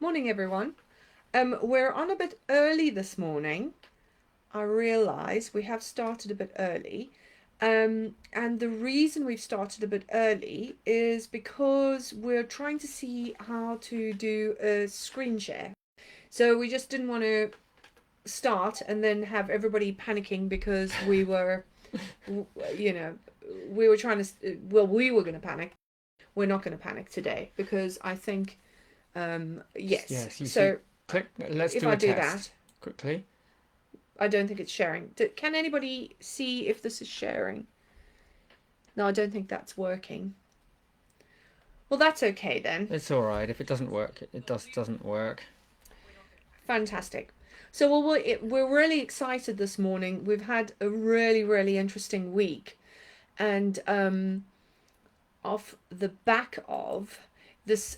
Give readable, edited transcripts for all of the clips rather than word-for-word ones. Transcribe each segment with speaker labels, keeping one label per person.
Speaker 1: Morning, everyone. We're on a bit early this morning. I realise we have started a bit early. And the reason we've started a bit early is because we're trying to see how to do a screen share. So we just didn't want to start and then have everybody panicking because you know, we were trying to, well, we were going to panic. We're not going to panic today because I think, yes.
Speaker 2: Yes, you see.
Speaker 1: So
Speaker 2: Click. Let's
Speaker 1: if
Speaker 2: do
Speaker 1: I
Speaker 2: a
Speaker 1: do that,
Speaker 2: test quickly.
Speaker 1: I don't think it's sharing. Can anybody see if this is sharing? No, I don't think that's working. Well, that's okay then.
Speaker 2: It's all right. If it doesn't work, it doesn't work.
Speaker 1: Fantastic. So we're really excited this morning. We've had a really, really interesting week. And off the back of this,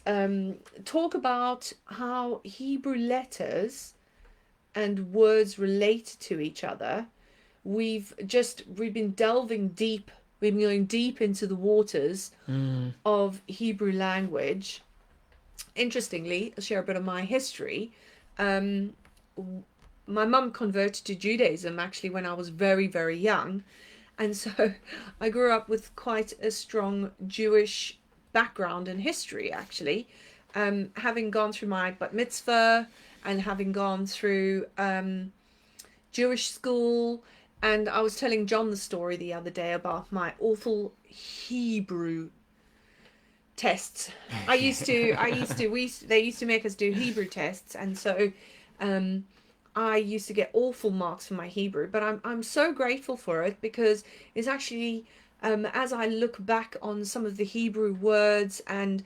Speaker 1: talk about how Hebrew letters and words relate to each other. We've been delving deep. We've been going deep into the waters
Speaker 2: Mm.
Speaker 1: of Hebrew language. Interestingly, I'll share a bit of my history. Um, my mum converted to Judaism actually when I was very, very young. And so I grew up with quite a strong Jewish background and history, actually. Having gone through my bat mitzvah and having gone through Jewish school. And I was telling John the story the other day about my awful Hebrew tests. They used to make us do Hebrew tests, and so um, I used to get awful marks for my Hebrew. But I'm so grateful for it because it's actually as I look back on some of the Hebrew words and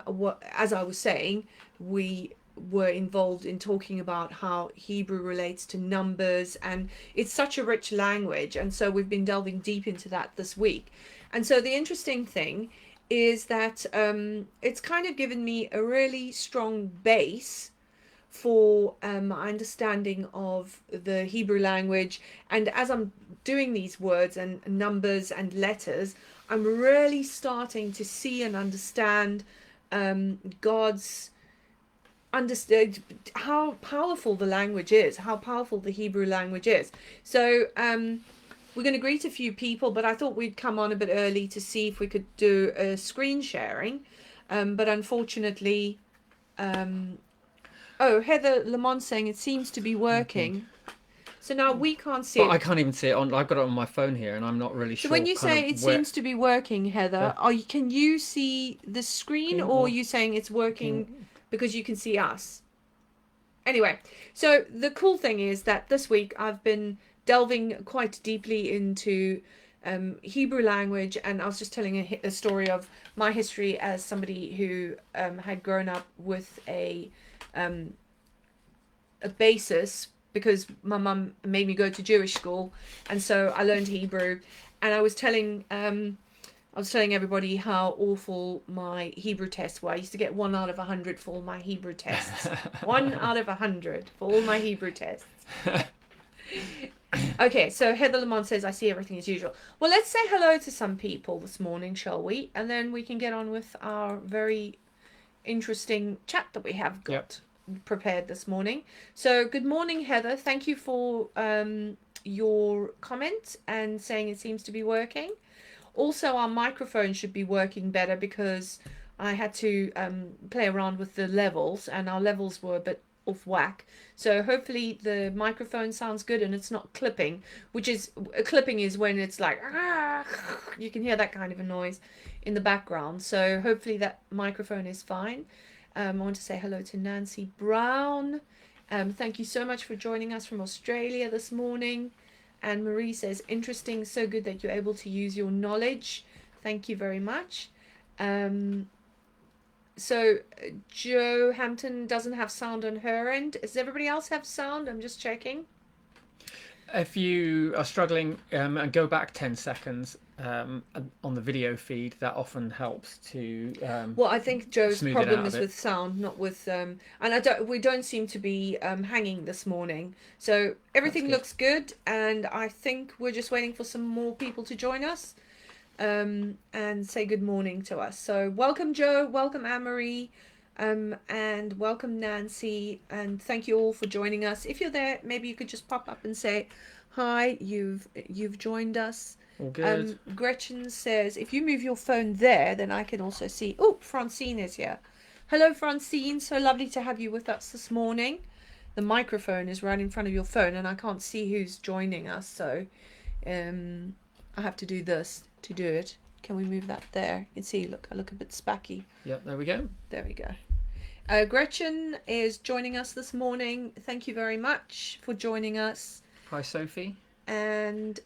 Speaker 1: what as I was saying, we were involved in talking about how Hebrew relates to numbers, and it's such a rich language, and so we've been delving deep into that this week. And so the interesting thing is that it's kind of given me a really strong base for my understanding of the Hebrew language. And as I'm doing these words and numbers and letters, I'm really starting to see and understand God's understood how powerful the language is, how powerful the Hebrew language is. So we're going to greet a few people, but I thought we'd come on a bit early to see if we could do a screen sharing. But unfortunately, um, oh, Heather Lamont saying it seems to be
Speaker 2: Okay.
Speaker 1: working. So now we can't see
Speaker 2: But I
Speaker 1: it.
Speaker 2: can't even see it on. I've got it on my phone here, and I'm not really
Speaker 1: So when
Speaker 2: sure
Speaker 1: you
Speaker 2: kind
Speaker 1: say
Speaker 2: of
Speaker 1: it
Speaker 2: where.
Speaker 1: seems to be working, Heather, can you see the screen, or are
Speaker 2: Or
Speaker 1: you saying it's working
Speaker 2: looking.
Speaker 1: because you can see us? Anyway, so the cool thing is that this week I've been delving quite deeply into Hebrew language, and I was just telling a story of my history as somebody who had grown up with um, a basis because my mum made me go to Jewish school, and so I learned Hebrew, and I was telling everybody how awful my Hebrew tests were. I used to get 1 out of 100 for all my Hebrew tests. 1 out of 100 for all my Hebrew tests. Okay, so Heather Lamont says, I see everything as usual. Well, let's say hello to some people this morning, shall we? And then we can get on with our very interesting chat that we have
Speaker 2: Yep.
Speaker 1: got prepared this morning. So, good morning, Heather. Thank you for your comment and saying it seems to be working. Also, our microphone should be working better because I had to play around with the levels, and our levels were a bit off whack. So hopefully the microphone sounds good and it's not clipping, which is clipping is when it's like you can hear that kind of a noise in the background. So hopefully that microphone is fine. I want to say hello to Nancy Brown. Thank you so much for joining us from Australia this morning. And Marie says, interesting, so good that you're able to use your knowledge. Thank you very much. So Joe Hampton doesn't have sound on her end. Does everybody else have sound? I'm just checking.
Speaker 2: If you are struggling, and go back 10 seconds on the video feed, that often helps to
Speaker 1: Well, I think Joe's
Speaker 2: smooth it
Speaker 1: problem
Speaker 2: out a
Speaker 1: is
Speaker 2: bit.
Speaker 1: with sound, not with and we don't seem to be hanging this morning. So
Speaker 2: That's
Speaker 1: everything
Speaker 2: good.
Speaker 1: looks good, and I think we're just waiting for some more people to join us and say good morning to us. So welcome Joe, welcome Anne-Marie, And welcome Nancy, and thank you all for joining us. If you're there, maybe you could just pop up and say hi. You've joined us.
Speaker 2: All good.
Speaker 1: Gretchen says if you move your phone there, then I can also see. Oh, Francine is here. Hello, Francine. So lovely to have you with us this morning. The microphone is right in front of your phone, and I can't see who's joining us, so I have to do this to do it. Can we move that there? You can see, look, I look a bit spacky.
Speaker 2: Yep, there we go.
Speaker 1: There we go. Gretchen is joining us this morning. Thank you very much for joining us.
Speaker 2: Hi, Sophie.
Speaker 1: And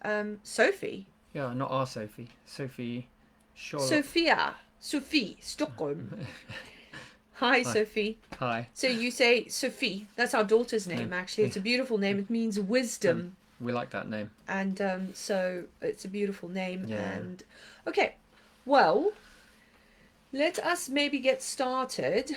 Speaker 1: Sophie.
Speaker 2: Yeah, not our Sophie. Sophie Charlotte.
Speaker 1: Sophie, Stockholm. Hi, Sophie.
Speaker 2: Hi.
Speaker 1: So you say Sophie. That's our daughter's name, actually. It's a beautiful name. It means wisdom.
Speaker 2: We like that name.
Speaker 1: And so it's a beautiful name.
Speaker 2: Yeah.
Speaker 1: And okay, well, let us maybe get started.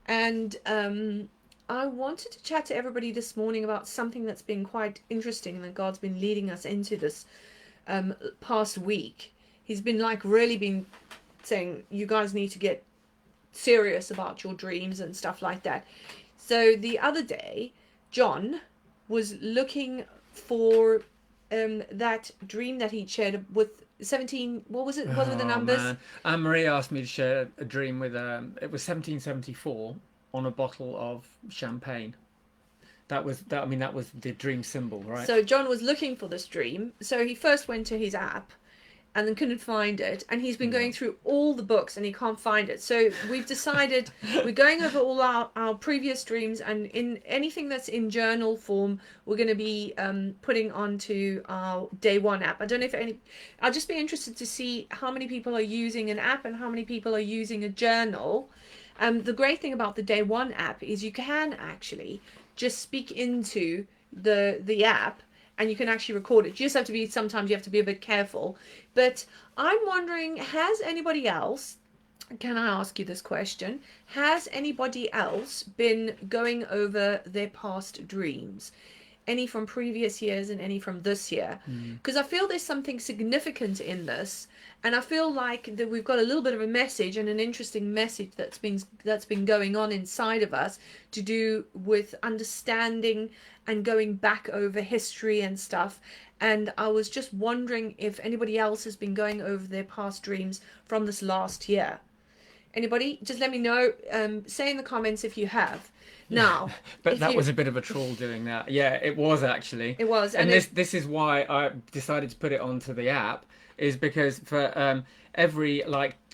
Speaker 1: And I wanted to chat to everybody this morning about something that's been quite interesting and that God's been leading us into this past week. He's been really been saying, you guys need to get serious about your dreams and stuff like that. So the other day, John was looking for that dream that he shared with 17, what was it? What were the numbers?
Speaker 2: Man. Anne-Marie asked me to share a dream with it was 1774 on a bottle of champagne. That was the dream symbol, right?
Speaker 1: So John was looking for this dream. So he first went to his app and then couldn't find it, and he's been going through all the books and he can't find it. So we've decided we're going over all our previous dreams, and in anything that's in journal form we're going to be putting onto our day one app. I don't know if I'll just be interested to see how many people are using an app and how many people are using a journal. The great thing about the day one app is you can actually just speak into the app, and you can actually record it. You just have to be, sometimes you have to be a bit careful. But I'm wondering, has anybody else, can I ask you this question? Has anybody else been going over their past dreams? Any from previous years and any from this year? Because I feel there's something significant in this. And I feel like that we've got a little bit of a message, and an interesting message that's been going on inside of us to do with understanding and going back over history and stuff. And I was just wondering if anybody else has been going over their past dreams from this last year. Anybody? Just let me know. Say in the comments if you have. Now,
Speaker 2: but that was a bit of a troll doing that. Yeah, it was actually.
Speaker 1: It was,
Speaker 2: and this is why I decided to put it onto the app, is because for every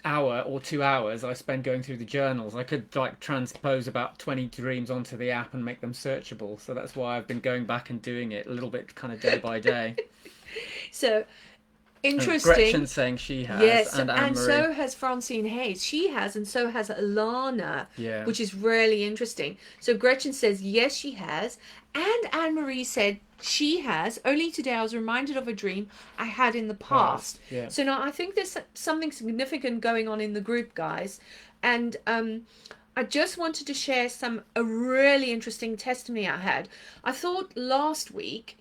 Speaker 2: hour or 2 hours I spend going through the journals, I could transpose about 20 dreams onto the app and make them searchable. So that's why I've been going back and doing it a little bit kind of day by day.
Speaker 1: So interesting.
Speaker 2: And Gretchen's saying she has.
Speaker 1: Yes,
Speaker 2: and
Speaker 1: so has Francine Hayes. She has, and so has Alana,
Speaker 2: yeah.
Speaker 1: Which is really interesting. So Gretchen says yes, she has, and Anne-Marie said she has. Only today I was reminded of a dream I had in the past.
Speaker 2: Yeah.
Speaker 1: So now I think there's something significant going on in the group, guys, and I just wanted to share a really interesting testimony I had. I thought last week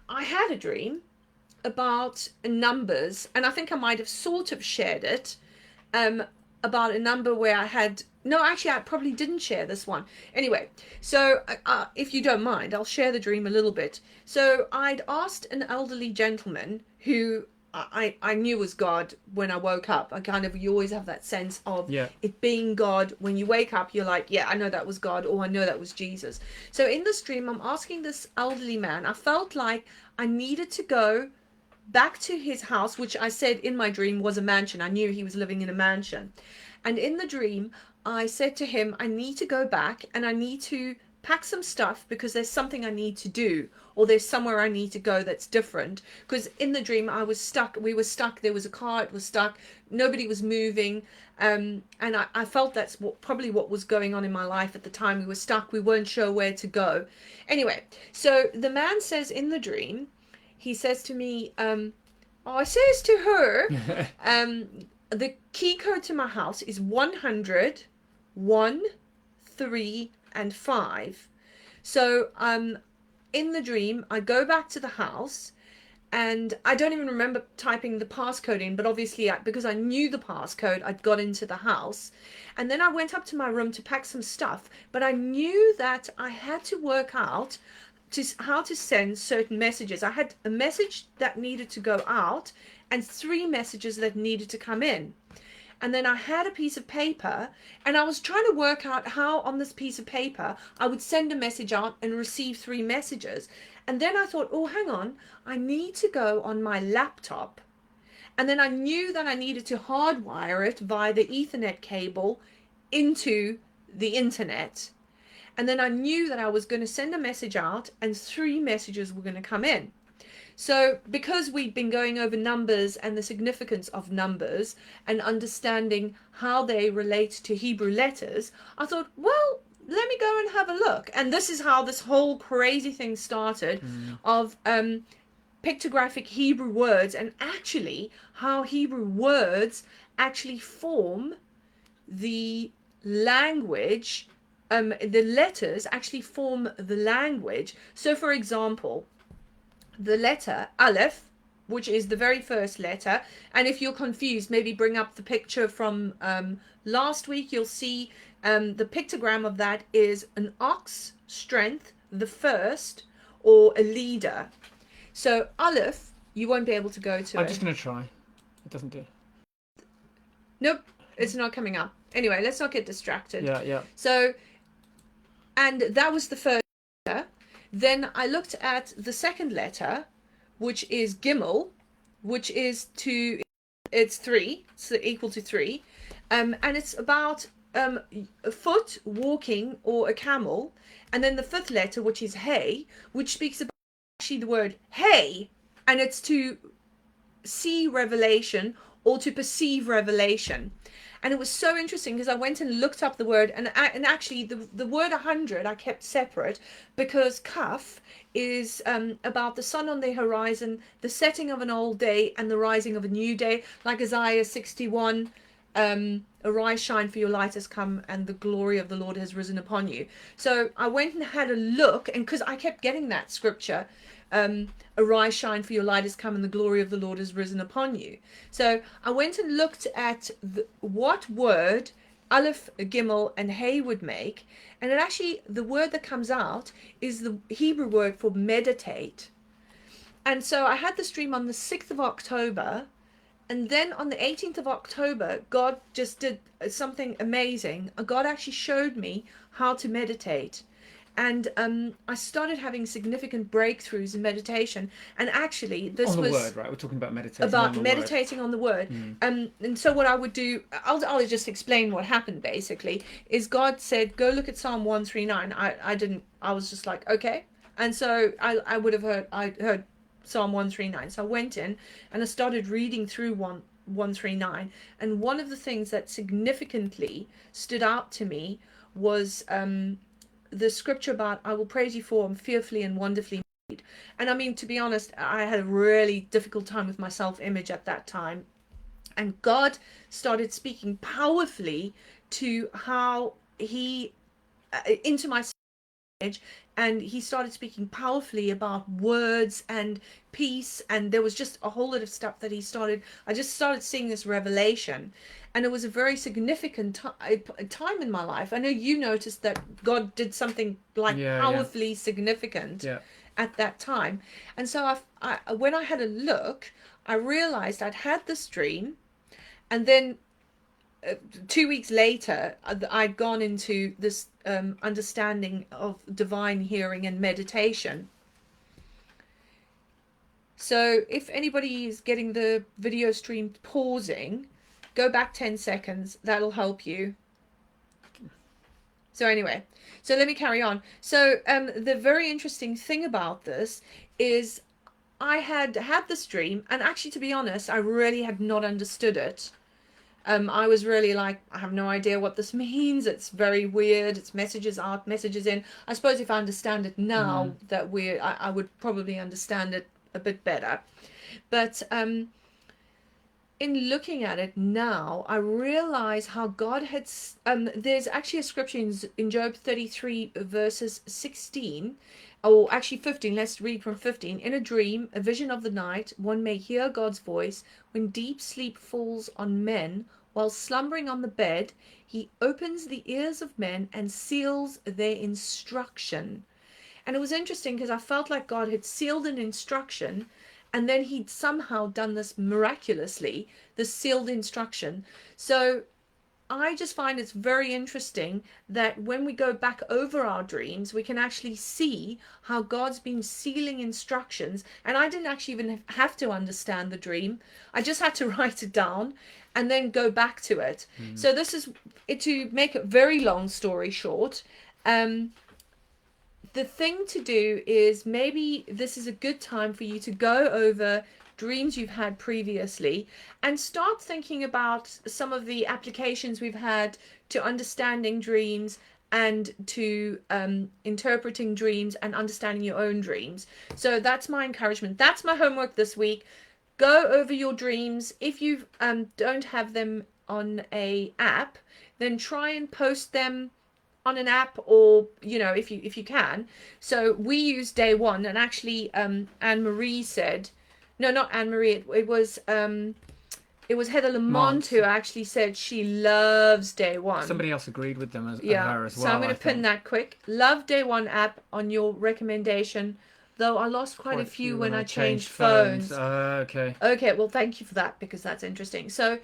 Speaker 1: I had a dream about numbers, and I think I might have sort of shared it about a number where I probably didn't share this one. Anyway, so if you don't mind, I'll share the dream a little bit. So I'd asked an elderly gentleman who I knew was God when I woke up. You always have that sense of it being God. When you wake up, you're like, yeah, I know that was God, or I know that was Jesus. So in this dream, I'm asking this elderly man, I felt like I needed to go back to his house, which I said in my dream was a mansion. I knew he was living in a mansion. And in the dream, I said to him, I need to go back and I need to pack some stuff because there's something I need to do, or there's somewhere I need to go that's different. Because in the dream, I was stuck. We were stuck. There was a car. It was stuck. Nobody was moving. And I felt that's probably what was going on in my life at the time. We were stuck. We weren't sure where to go. Anyway, so the man says in the dream, he says to me, I says to her, the key code to my house is 100, 1, 3, and 5. So in the dream, I go back to the house, And I don't even remember typing the passcode in, but obviously because I knew the passcode, I'd got into the house. And then I went up to my room to pack some stuff, but I knew that I had to work out how to send certain messages. I had a message that needed to go out and 3 messages that needed to come in. And then I had a piece of paper, and I was trying to work out how on this piece of paper I would send a message out and receive 3 messages. And then I thought, oh, hang on, I need to go on my laptop. And then I knew that I needed to hardwire it via the Ethernet cable into the internet. And then I knew that I was going to send a message out and 3 messages were going to come in. So, because we've been going over numbers and the significance of numbers and understanding how they relate to Hebrew letters, I thought, well, let me go and have a look. And this is how this whole crazy thing started of pictographic Hebrew words, and actually how Hebrew words actually form the language. The letters actually form the language. So, for example, the letter Aleph, which is the very first letter. And if you're confused, maybe bring up the picture from last week. You'll see the pictogram of that is an ox, strength, the first, or a leader. So Aleph, you won't be able to go to
Speaker 2: I'm
Speaker 1: it.
Speaker 2: just going to try. It doesn't do.
Speaker 1: Nope, it's not coming up. Anyway, let's not get distracted.
Speaker 2: Yeah, yeah.
Speaker 1: So, and that was the first letter. Then I looked at the second letter, which is Gimel, which is it's 3, so equal to 3. And it's about a foot walking or a camel. And then the fifth letter, which is Hey, which speaks about actually the word hey, and it's to see revelation or to perceive revelation. And it was so interesting because I went and looked up the word, and actually the word 100 I kept separate because Kaf is about the sun on the horizon, the setting of an old day and the rising of a new day, like Isaiah 61. Arise, shine, for your light has come and the glory of the Lord has risen upon you. So I went and had a look, and because I kept getting that scripture, arise, shine, for your light has come and the glory of the Lord has risen upon you. So I went and looked at what word Aleph, Gimel, and Hey would make, and it actually, the word that comes out is the Hebrew word for meditate. And so I had the stream on the 6th of October, and then on the 18th of October, God just did something amazing. God actually showed me how to meditate. And I started having significant breakthroughs in meditation. And actually, this
Speaker 2: On the
Speaker 1: was
Speaker 2: word, right? We're talking about meditating
Speaker 1: about
Speaker 2: on the
Speaker 1: meditating on the word. And so what I would do, I'll just explain what happened basically, is God said, go look at Psalm 139. I was just like, okay. And so I heard Psalm 139. So I went in and I started reading through 139. And one of the things that significantly stood out to me was the scripture about I will praise you for I'm fearfully and wonderfully made. And I mean, to be honest, I had a really difficult time with my self-image at that time. And God started speaking powerfully to how he into my image, and he started speaking powerfully about words and peace, and there was just a whole lot of stuff that I just started seeing this revelation, and it was a very significant time in my life. I know you noticed that God did something like powerfully significant at that time. And so when I had a look, I realized I'd had this dream, and then 2 weeks later, I'd gone into this understanding of divine hearing and meditation. So if anybody is getting the video stream pausing, go back 10 seconds. That'll help you. So anyway, so let me carry on. So the very interesting thing about this is I had this dream, and actually, to be honest, I really had not understood it. I was really like, I have no idea what this means. It's very weird. It's messages out, messages in. I suppose if I understand it now, that I would probably understand it a bit better. But in looking at it now, I realize how God had. There's actually a scripture in Job 33, verses 16, or actually 15. Let's read from 15. In a dream, a vision of the night, one may hear God's voice when deep sleep falls on men. While slumbering on the bed, he opens the ears of men and seals their instruction. And it was interesting because I felt like God had sealed an instruction and then he'd somehow done this miraculously, the sealed instruction. So I just find it's very interesting that when we go back over our dreams, we can actually see how God's been sealing instructions. And I didn't actually even have to understand the dream. I just had to write it down and then go back to it. So this is, to make a very long story short, the thing to do is, maybe this is a good time for you to go over dreams you've had previously and start thinking about some of the applications we've had to understanding dreams and to interpreting dreams and understanding your own dreams. So that's my encouragement. That's my homework this week. Go over your dreams. If you don't have them on a app, then try and post them on an app, or if you can. So we use day one, and actually Anne Marie said, no, not Anne Marie, it was Heather Lamont
Speaker 2: Mont.
Speaker 1: who actually said she loves day one.
Speaker 2: Somebody else agreed with them as
Speaker 1: Yeah,
Speaker 2: her as well.
Speaker 1: so I'm going to pin that quick. Love day one app on your recommendation, though I lost quite a few when I changed phones.
Speaker 2: Okay.
Speaker 1: Okay, well, thank you for that, because that's interesting. So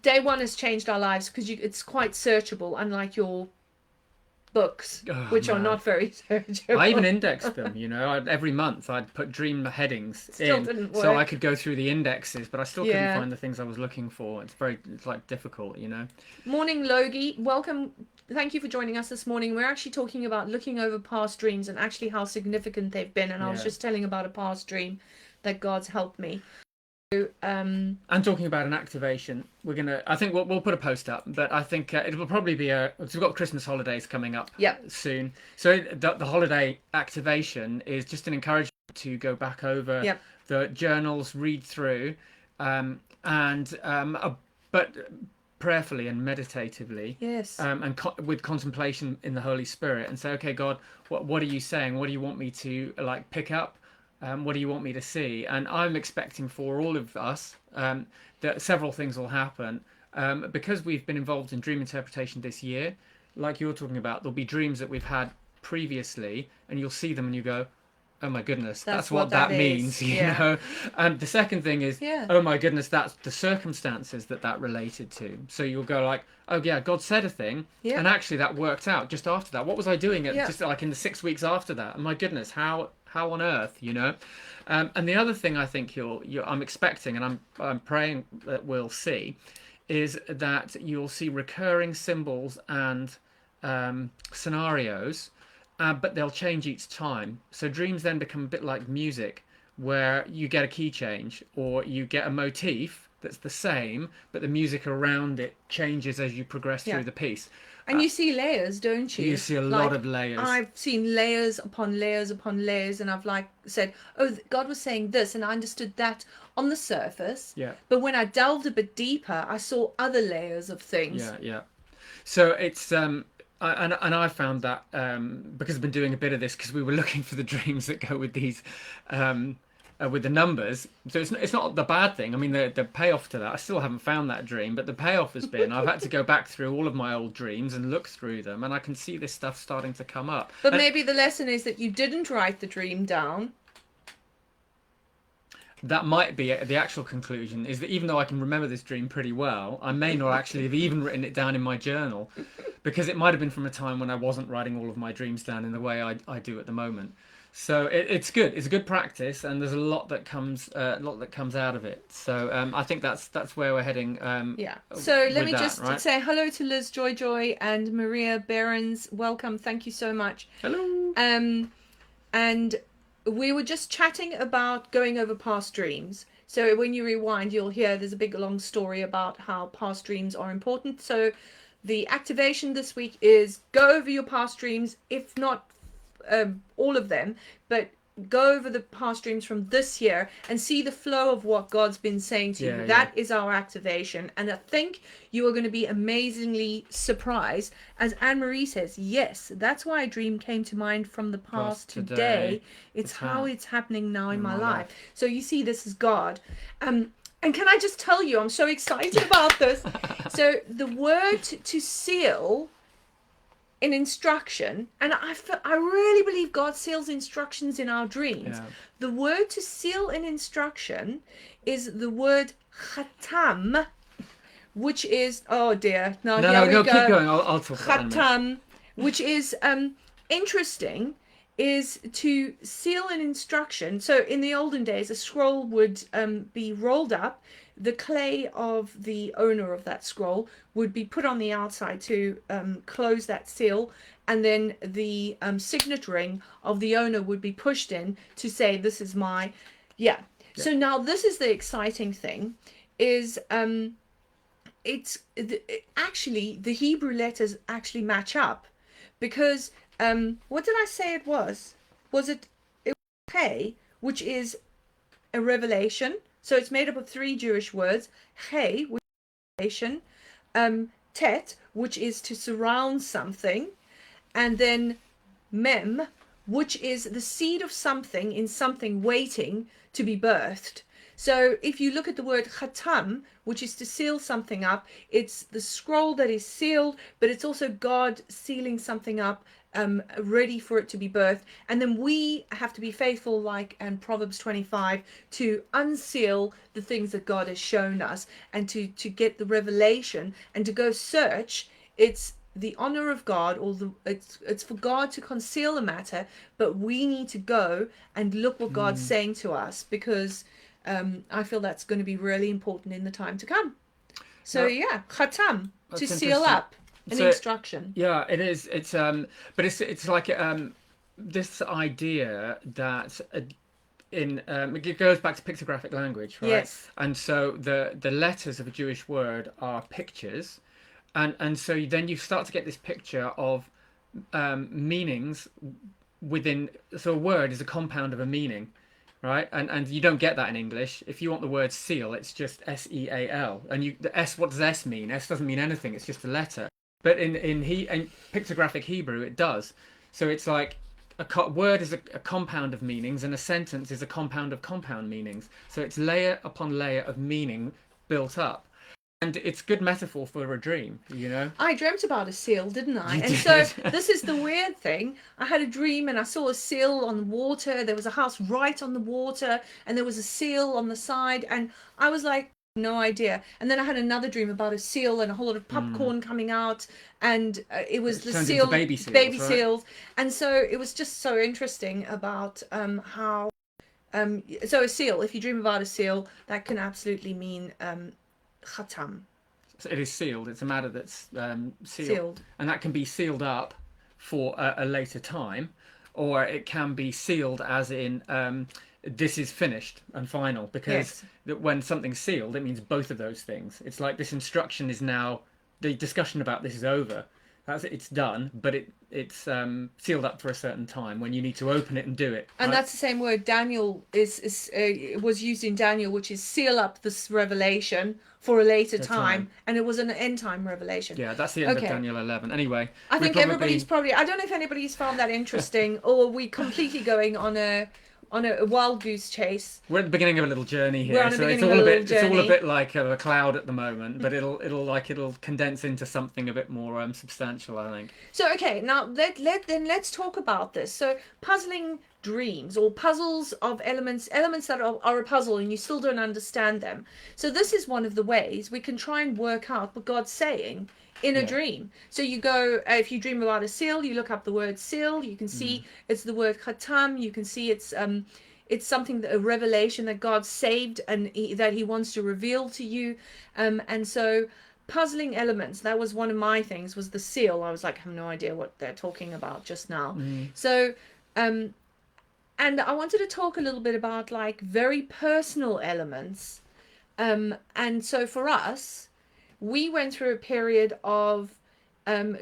Speaker 1: day one has changed our lives because it's quite searchable, unlike your books, which are not very searchable.
Speaker 2: I even indexed them, every month I'd put dream headings
Speaker 1: Still
Speaker 2: in
Speaker 1: didn't work.
Speaker 2: so I could go through the indexes, but I still couldn't find the things I was looking for. It's like difficult.
Speaker 1: Morning, Logie. Welcome. Thank you for joining us this morning. We're actually talking about looking over past dreams and actually how significant they've been. And I was just telling about a past dream that God's helped me.
Speaker 2: And talking about an activation, I think we'll put a post up, but I think it will probably be we've got Christmas holidays coming up soon. So the holiday activation is just an encouragement to go back over the journals, read through, but prayerfully and meditatively, and with contemplation in the Holy Spirit, and say, okay, God, what are you saying? What do you want me to pick up? What do you want me to see? And I'm expecting for all of us that several things will happen because we've been involved in dream interpretation this year. Like you're talking about, there'll be dreams that we've had previously, and you'll see them and you go, oh my goodness, that's what that means, you know. And the second thing is, oh my goodness, that's the circumstances that related to. So you'll go like, oh yeah, God said a thing, and actually that worked out just after that. What was I doing just like in the 6 weeks after that? And my goodness, how on earth, and the other thing I think I'm expecting, and I'm praying that we'll see, is that you'll see recurring symbols and scenarios, but they'll change each time. So dreams then become a bit like music, where you get a key change or you get a motif that's the same, but the music around it changes as you progress through the piece.
Speaker 1: And you see layers, don't you?
Speaker 2: You see a lot of layers.
Speaker 1: I've seen layers upon layers upon layers, and I've said, oh, God was saying this, and I understood that on the surface.
Speaker 2: Yeah.
Speaker 1: But when I delved a bit deeper, I saw other layers of things.
Speaker 2: Yeah. So it's and I found that because I've been doing a bit of this, because we were looking for the dreams that go with these. With the numbers, so it's not the bad thing. I mean, the payoff to that, I still haven't found that dream, but the payoff has been I've had to go back through all of my old dreams and look through them, and I can see this stuff starting to come up.
Speaker 1: But maybe the lesson is that you didn't write the dream down.
Speaker 2: That might be the actual conclusion, is that even though I can remember this dream pretty well, I may not actually have even written it down in my journal, because it might have been from a time when I wasn't writing all of my dreams down in the way I do at the moment. So it's good. It's a good practice, and there's a lot that comes out of it. So I think that's where we're heading.
Speaker 1: So let me just say hello to Liz Joy and Maria Behrens. Welcome. Thank you so much.
Speaker 2: Hello.
Speaker 1: And we were just chatting about going over past dreams. So when you rewind, you'll hear there's a big long story about how past dreams are important. So the activation this week is go over your past dreams, if not all of them, but go over the past dreams from this year and see the flow of what God's been saying to you.
Speaker 2: Yeah, yeah.
Speaker 1: That is our activation. And I think you are going to be amazingly surprised. As Anne Marie says, yes, that's why a dream came to mind from the
Speaker 2: Plus
Speaker 1: past
Speaker 2: today,
Speaker 1: today. It's how it's happening now in
Speaker 2: in
Speaker 1: my
Speaker 2: my
Speaker 1: life.
Speaker 2: life.
Speaker 1: So you see, this is God. And can I just tell you, I'm so excited about this. So the word to seal in instruction, and I really believe God seals instructions in our dreams.
Speaker 2: Yeah.
Speaker 1: The word to seal in instruction is the word khatam, which is, oh dear, now
Speaker 2: No,
Speaker 1: here
Speaker 2: no,
Speaker 1: we
Speaker 2: no. Keep
Speaker 1: go.
Speaker 2: going. I'll talk about that in a minute.
Speaker 1: Khatam, which is interesting, is to seal an instruction. So in the olden days, a scroll would be rolled up. The clay of the owner of that scroll would be put on the outside to close that seal, and then the signet ring of the owner would be pushed in to say, "This is my." Yeah. So now this is the exciting thing, is it's actually the Hebrew letters actually match up, because what did I say it was? Was it Hey, which is a revelation? So it's made up of three Jewish words. Hey, which is revelation. Tet, which is to surround something, and then Mem, which is the seed of something in something waiting to be birthed. So if you look at the word khatam, which is to seal something up, it's the scroll that is sealed, but it's also God sealing something up, ready for it to be birthed. And then we have to be faithful, like in Proverbs 25, to unseal the things that God has shown us, and to get the revelation, and to go search. It's the honor of God, or it's for God to conceal a matter, but we need to go and look what God's saying to us, because I feel that's going to be really important in the time to come. So yeah, khatam, to seal up an instruction.
Speaker 2: Yeah, it is. It's but it's like this idea that it goes back to pictographic language, right?
Speaker 1: Yes.
Speaker 2: And so the letters of a Jewish word are pictures, and so then you start to get this picture of meanings within. So a word is a compound of a meaning, right? And you don't get that in English. If you want the word seal, it's just SEAL, and the S. What does S mean? S doesn't mean anything. It's just a letter. But in pictographic Hebrew, it does. So it's like a word is a compound of meanings, and a sentence is a compound of compound meanings. So it's layer upon layer of meaning built up. And it's good metaphor for a dream, you know?
Speaker 1: I dreamt about a seal, didn't I?
Speaker 2: You
Speaker 1: And
Speaker 2: did.
Speaker 1: so this is the weird thing. I had a dream and I saw a seal on the water. There was a house right on the water, and there was a seal on the side. And I was like, no idea. And then I had another dream about a seal and a whole lot of popcorn coming out. And it was the
Speaker 2: Turned
Speaker 1: seal,
Speaker 2: into baby seals, right?
Speaker 1: seals. And so it was just so interesting about how. So a seal, if you dream about a seal, that can absolutely mean khatam.
Speaker 2: So it is sealed. It's a matter that's
Speaker 1: Sealed.
Speaker 2: and that can be sealed up for a later time, or it can be sealed as in this is finished and final. Because when something's sealed, it means both of those things. It's like this instruction is now, the discussion about this is over. It's done, but it's sealed up for a certain time when you need to open it and do it.
Speaker 1: And
Speaker 2: right?
Speaker 1: that's the same word Daniel was used in Daniel, which is seal up this revelation for a later time, and it was an end time revelation.
Speaker 2: Yeah, that's the end of Daniel 11. Anyway,
Speaker 1: I think everybody's probably. I don't know if anybody's found that interesting, or are we completely going on a wild goose chase?
Speaker 2: We're at the beginning of a little journey here,
Speaker 1: We're on the
Speaker 2: so it's
Speaker 1: beginning of
Speaker 2: all
Speaker 1: a
Speaker 2: a
Speaker 1: little
Speaker 2: bit it's all a
Speaker 1: journey.
Speaker 2: bit like a cloud at the moment, but it'll condense into something a bit more substantial, I think.
Speaker 1: So okay, now let's talk about this. So puzzling dreams, or puzzles of elements that are a puzzle and you still don't understand them. So this is one of the ways we can try and work out what God's saying in a dream. So you go, if you dream about a seal, you look up the word seal. You can see it's the word khatam. You can see it's something, a revelation that God saved and that He wants to reveal to you. And so puzzling elements, that was one of my things, was the seal. I was like, I have no idea what they're talking about just now. So and I wanted to talk a little bit about like very personal elements. And so for us, we went through a period of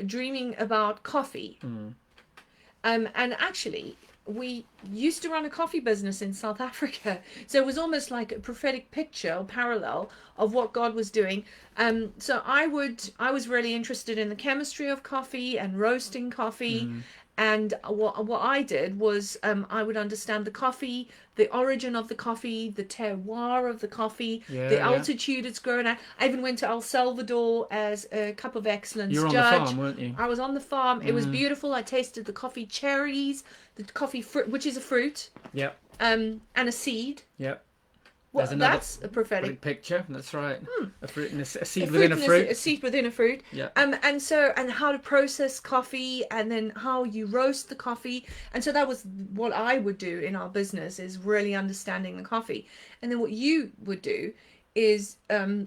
Speaker 1: dreaming about coffee. And actually, we used to run a coffee business in South Africa. So it was almost like a prophetic picture or parallel of what God was doing. So I was really interested in the chemistry of coffee and roasting coffee.
Speaker 2: Mm.
Speaker 1: And what I did was I would understand the coffee, the origin of the coffee, the terroir of the coffee, the
Speaker 2: Yeah, yeah.
Speaker 1: altitude it's grown at. I even went to El Salvador as a Cup of
Speaker 2: You
Speaker 1: Excellence
Speaker 2: were on the
Speaker 1: judge.
Speaker 2: farm, weren't you?
Speaker 1: I was on the farm. It was
Speaker 2: Mm.
Speaker 1: beautiful. I tasted the coffee cherries, the coffee fruit, which is a fruit,
Speaker 2: Yep,
Speaker 1: and a seed.
Speaker 2: yep.
Speaker 1: Well,
Speaker 2: There's another
Speaker 1: that's a prophetic.
Speaker 2: picture. That's right. A fruit and a
Speaker 1: A
Speaker 2: seed
Speaker 1: fruit
Speaker 2: within a
Speaker 1: and
Speaker 2: fruit.
Speaker 1: a seed within a fruit.
Speaker 2: Yeah.
Speaker 1: And how to process coffee, and then how you roast the coffee. And so that was what I would do in our business, is really understanding the coffee. And then what you would do is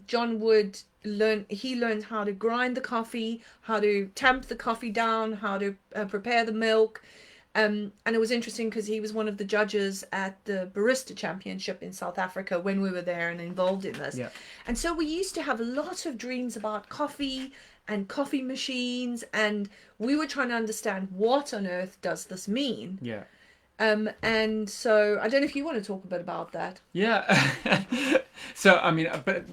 Speaker 1: John would learn. He learned how to grind the coffee, how to tamp the coffee down, how to prepare the milk. And it was interesting because he was one of the judges at the Barista Championship in South Africa when we were there and involved in this.
Speaker 2: Yeah.
Speaker 1: And so we used to have a lot of dreams about coffee and coffee machines, and we were trying to understand what on earth does this mean.
Speaker 2: Yeah.
Speaker 1: And so I don't know if you want to talk a bit about that.
Speaker 2: Yeah. So I mean, but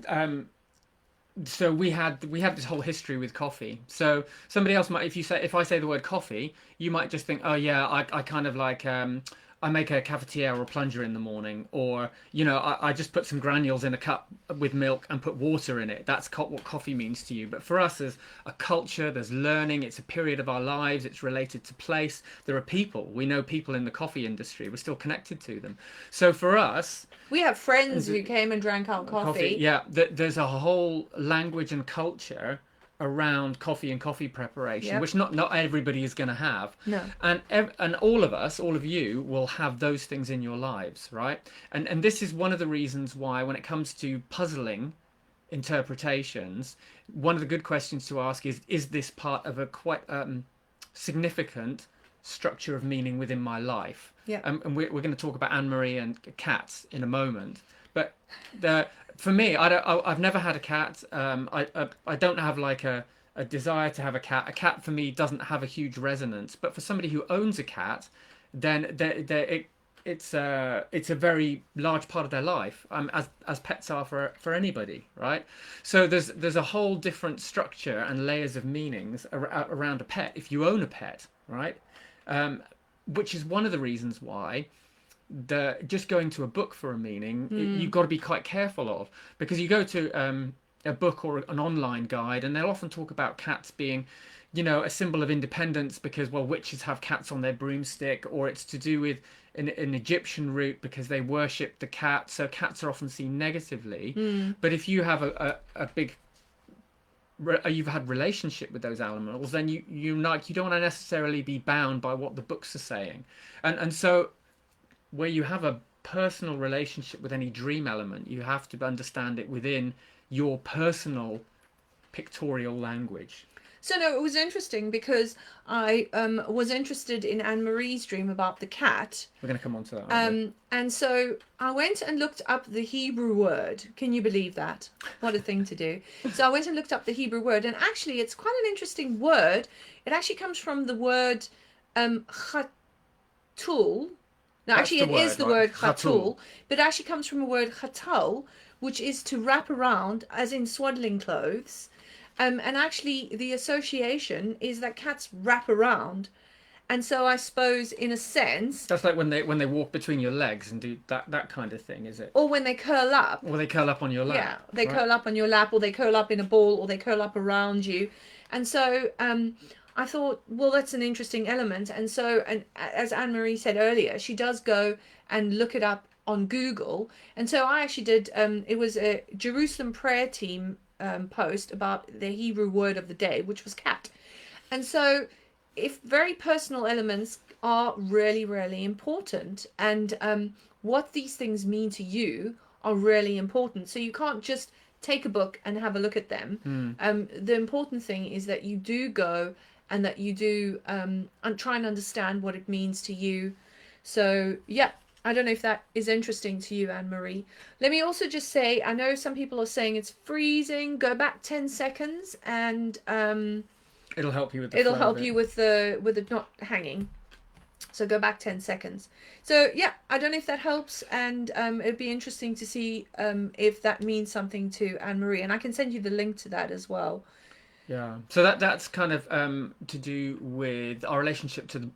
Speaker 2: so we had this whole history with coffee. So somebody else might, if I say the word coffee, you might just think, oh yeah, I kind of like I make a cafetiere or plunger in the morning, or I just put some granules in a cup with milk and put water in it. That's what coffee means to you. But for us, as a culture, there's learning. It's a period of our lives. It's related to place. There are people. We know people in the coffee industry. We're still connected to them. So for us,
Speaker 1: We have friends who came and drank our coffee.
Speaker 2: yeah, there's a whole language and culture around coffee and coffee preparation,
Speaker 1: Yep.
Speaker 2: which not everybody is going to have.
Speaker 1: No.
Speaker 2: And all of us, all of you, will have those things in your lives, right? And this is one of the reasons why, when it comes to puzzling interpretations, one of the good questions to ask is this part of a quite significant structure of meaning within my life?
Speaker 1: Yeah.
Speaker 2: And we're going to talk about Anne Marie and cats in a moment. But for me, I've never had a cat. I don't have like a desire to have a cat. A cat for me doesn't have a huge resonance. But for somebody who owns a cat, then it's a very large part of their life, as pets are for anybody, right? So there's a whole different structure and layers of meanings around a pet if you own a pet, right? Which is one of the reasons why just going to a book for a meaning, you've got to be quite careful of, because you go to a book or an online guide, and they'll often talk about cats being, a symbol of independence because, well, witches have cats on their broomstick, or it's to do with an Egyptian root because they worship the cat, so cats are often seen negatively. But if you have a big you've had relationship with those animals, then you don't want to necessarily be bound by what the books are saying, and so where you have a personal relationship with any dream element, you have to understand it within your personal pictorial language.
Speaker 1: So no, it was interesting because I was interested in Anne Marie's dream about the cat.
Speaker 2: We're going to come on to that, aren't we?
Speaker 1: And so I went and looked up the Hebrew word. Can you believe that? What a thing to do. So I went and looked up the Hebrew word, and actually it's quite an interesting word. It actually comes from the word chatul. No,
Speaker 2: That's
Speaker 1: actually
Speaker 2: the
Speaker 1: it is
Speaker 2: word,
Speaker 1: the
Speaker 2: right?
Speaker 1: word
Speaker 2: Chatul.
Speaker 1: chatul, but it actually comes from a word chatal, which is to wrap around, as in swaddling clothes. And actually, the association is that cats wrap around, and so I suppose, in a sense,
Speaker 2: That's like when they walk between your legs and do that kind of thing, is it?
Speaker 1: or when they curl up.
Speaker 2: Or they curl up on your lap.
Speaker 1: Yeah, they
Speaker 2: right?
Speaker 1: curl up on your lap, or they curl up in a ball, or they curl up around you, and so I thought, well, that's an interesting element, and so, and as Anne Marie said earlier, she does go and look it up on Google, and so I actually did. It was a Jerusalem prayer team post about the Hebrew word of the day, which was cat. And so, if very personal elements are really, really important, and what these things mean to you are really important. So you can't just take a book and have a look at them. The important thing is that you do go and that you do and try and understand what it means to you. So yeah, I don't know if that is interesting to you, Anne Marie. Let me also just say, I know some people are saying it's freezing. Go back 10 seconds, and
Speaker 2: It'll help you with the
Speaker 1: it'll
Speaker 2: flow
Speaker 1: help
Speaker 2: of it.
Speaker 1: you with the not hanging. So go back 10 seconds. So yeah, I don't know if that helps, and it'd be interesting to see if that means something to Anne Marie, and I can send you the link to that as well.
Speaker 2: Yeah. So that's kind of to do with our relationship to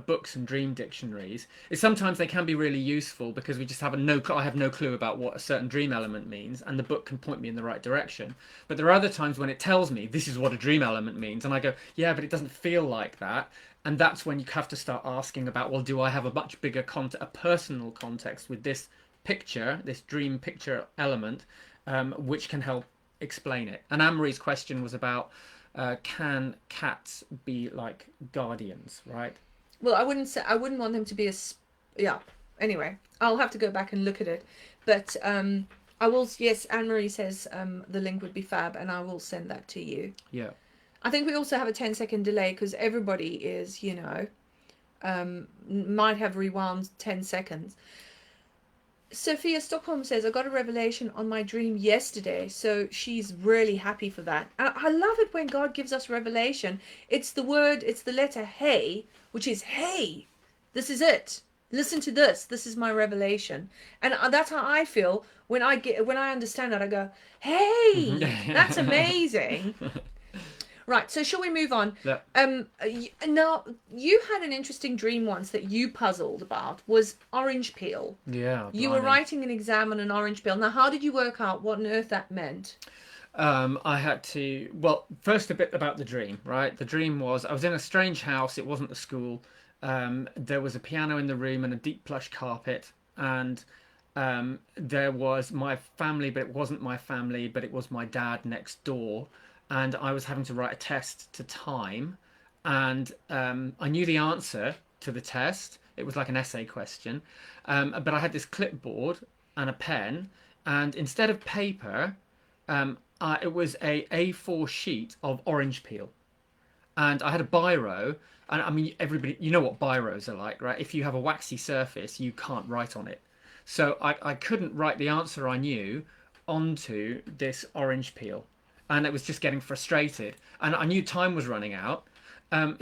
Speaker 2: books and dream dictionaries. Is sometimes they can be really useful because we just have I have no clue about what a certain dream element means, and the book can point me in the right direction. But there are other times when it tells me this is what a dream element means, and I go, yeah, but it doesn't feel like that. And that's when you have to start asking about, well, do I have a much bigger a personal context with this picture, this dream picture element, which can help explain it. And Anne-Marie's question was about can cats be like guardians, right?
Speaker 1: Well, I wouldn't want them to be yeah. Anyway, I'll have to go back and look at it, but I will. Yes, Anne Marie says the link would be fab, and I will send that to you.
Speaker 2: Yeah.
Speaker 1: I think we also have a 10-second delay because everybody is, might have rewound 10 seconds. Sophia Stockholm says, I got a revelation on my dream yesterday, so she's really happy for that. And I love it when God gives us revelation. It's the letter hey, which is hey, this is it. Listen to this. This is my revelation. And that's how I feel when I understand that. I go, hey, that's amazing. Right, so shall we move on?
Speaker 2: Yeah.
Speaker 1: Now, you had an interesting dream once that you puzzled about, was orange peel.
Speaker 2: Yeah.
Speaker 1: You were
Speaker 2: Blimey.
Speaker 1: writing an exam on an orange peel. Now, how did you work out what on earth that meant?
Speaker 2: I had to, well, first a bit about the dream, right? The dream was I was in a strange house. It wasn't the school. There was a piano in the room and a deep plush carpet. And there was my family, but it wasn't my family, but it was my dad next door. And I was having to write a test to time. And I knew the answer to the test. It was like an essay question. But I had this clipboard and a pen. And instead of paper, it was a A4 sheet of orange peel, and I had a biro. And I mean, everybody, you know what biros are like, right? If you have a waxy surface, you can't write on it. So I couldn't write the answer I knew onto this orange peel, and it was just getting frustrated. And I knew time was running out.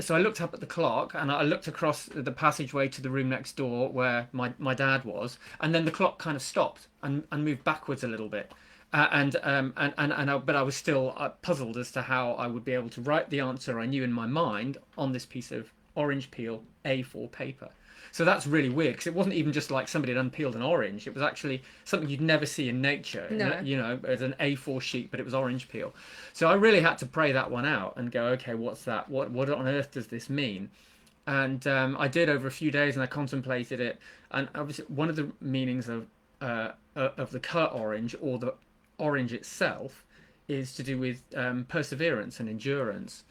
Speaker 2: So I looked up at the clock and I looked across the passageway to the room next door where my dad was, and then the clock kind of stopped and moved backwards a little bit. But I was still puzzled as to how I would be able to write the answer I knew in my mind on this piece of orange peel A4 paper. So that's really weird because it wasn't even just like somebody had unpeeled an orange. It was actually something you'd never see in nature.
Speaker 1: No.
Speaker 2: You know, it's an A4 sheet, but it was orange peel. So I really had to pray that one out and go, okay, what's that? What on earth does this mean? And I did over a few days, and I contemplated it. And obviously, one of the meanings of the colour orange, or the orange itself, is to do with perseverance and endurance.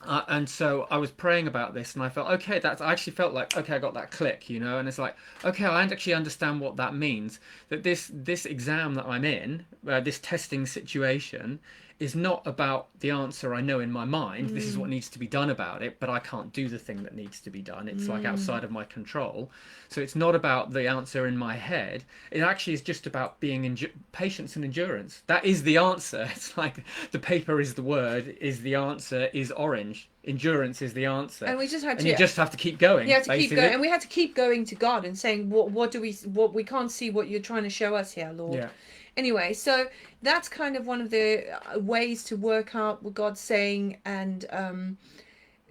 Speaker 2: And so I was praying about this, and I felt okay. I actually felt like okay, I got that click, you know. And it's like okay, I actually understand what that means. That this exam that I'm in, this testing situation, is not about the answer I know in my mind. This is what needs to be done about it, but I can't do the thing that needs to be done. It's like outside of my control. So it's not about the answer in my head. It actually is just about being patience and endurance. That is the answer. It's like the paper is the word, is the answer, is orange. Endurance is the answer.
Speaker 1: And we just had
Speaker 2: and you just have to keep going.
Speaker 1: You have to
Speaker 2: basically.
Speaker 1: keep going, and we had to keep going to God and saying, what we can't see what you're trying to show us here, Lord.
Speaker 2: Yeah.
Speaker 1: Anyway, so that's kind of one of the ways to work out what God's saying. And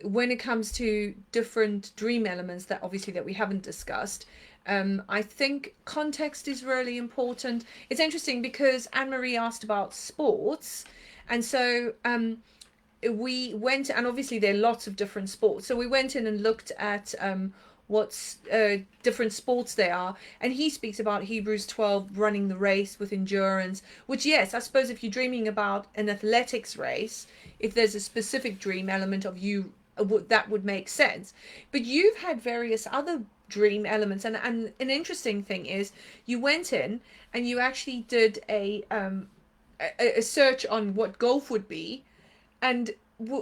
Speaker 1: when it comes to different dream elements that obviously that we haven't discussed, I think context is really important. It's interesting because Anne-Marie asked about sports, and so we went, and obviously there are lots of different sports, so we went in and looked at what's different sports they are, and he speaks about Hebrews 12, running the race with endurance, which yes, I suppose if you're dreaming about an athletics race, if there's a specific dream element of you, that would make sense. But you've had various other dream elements, and an interesting thing is you went in and you actually did a search on what golf would be, and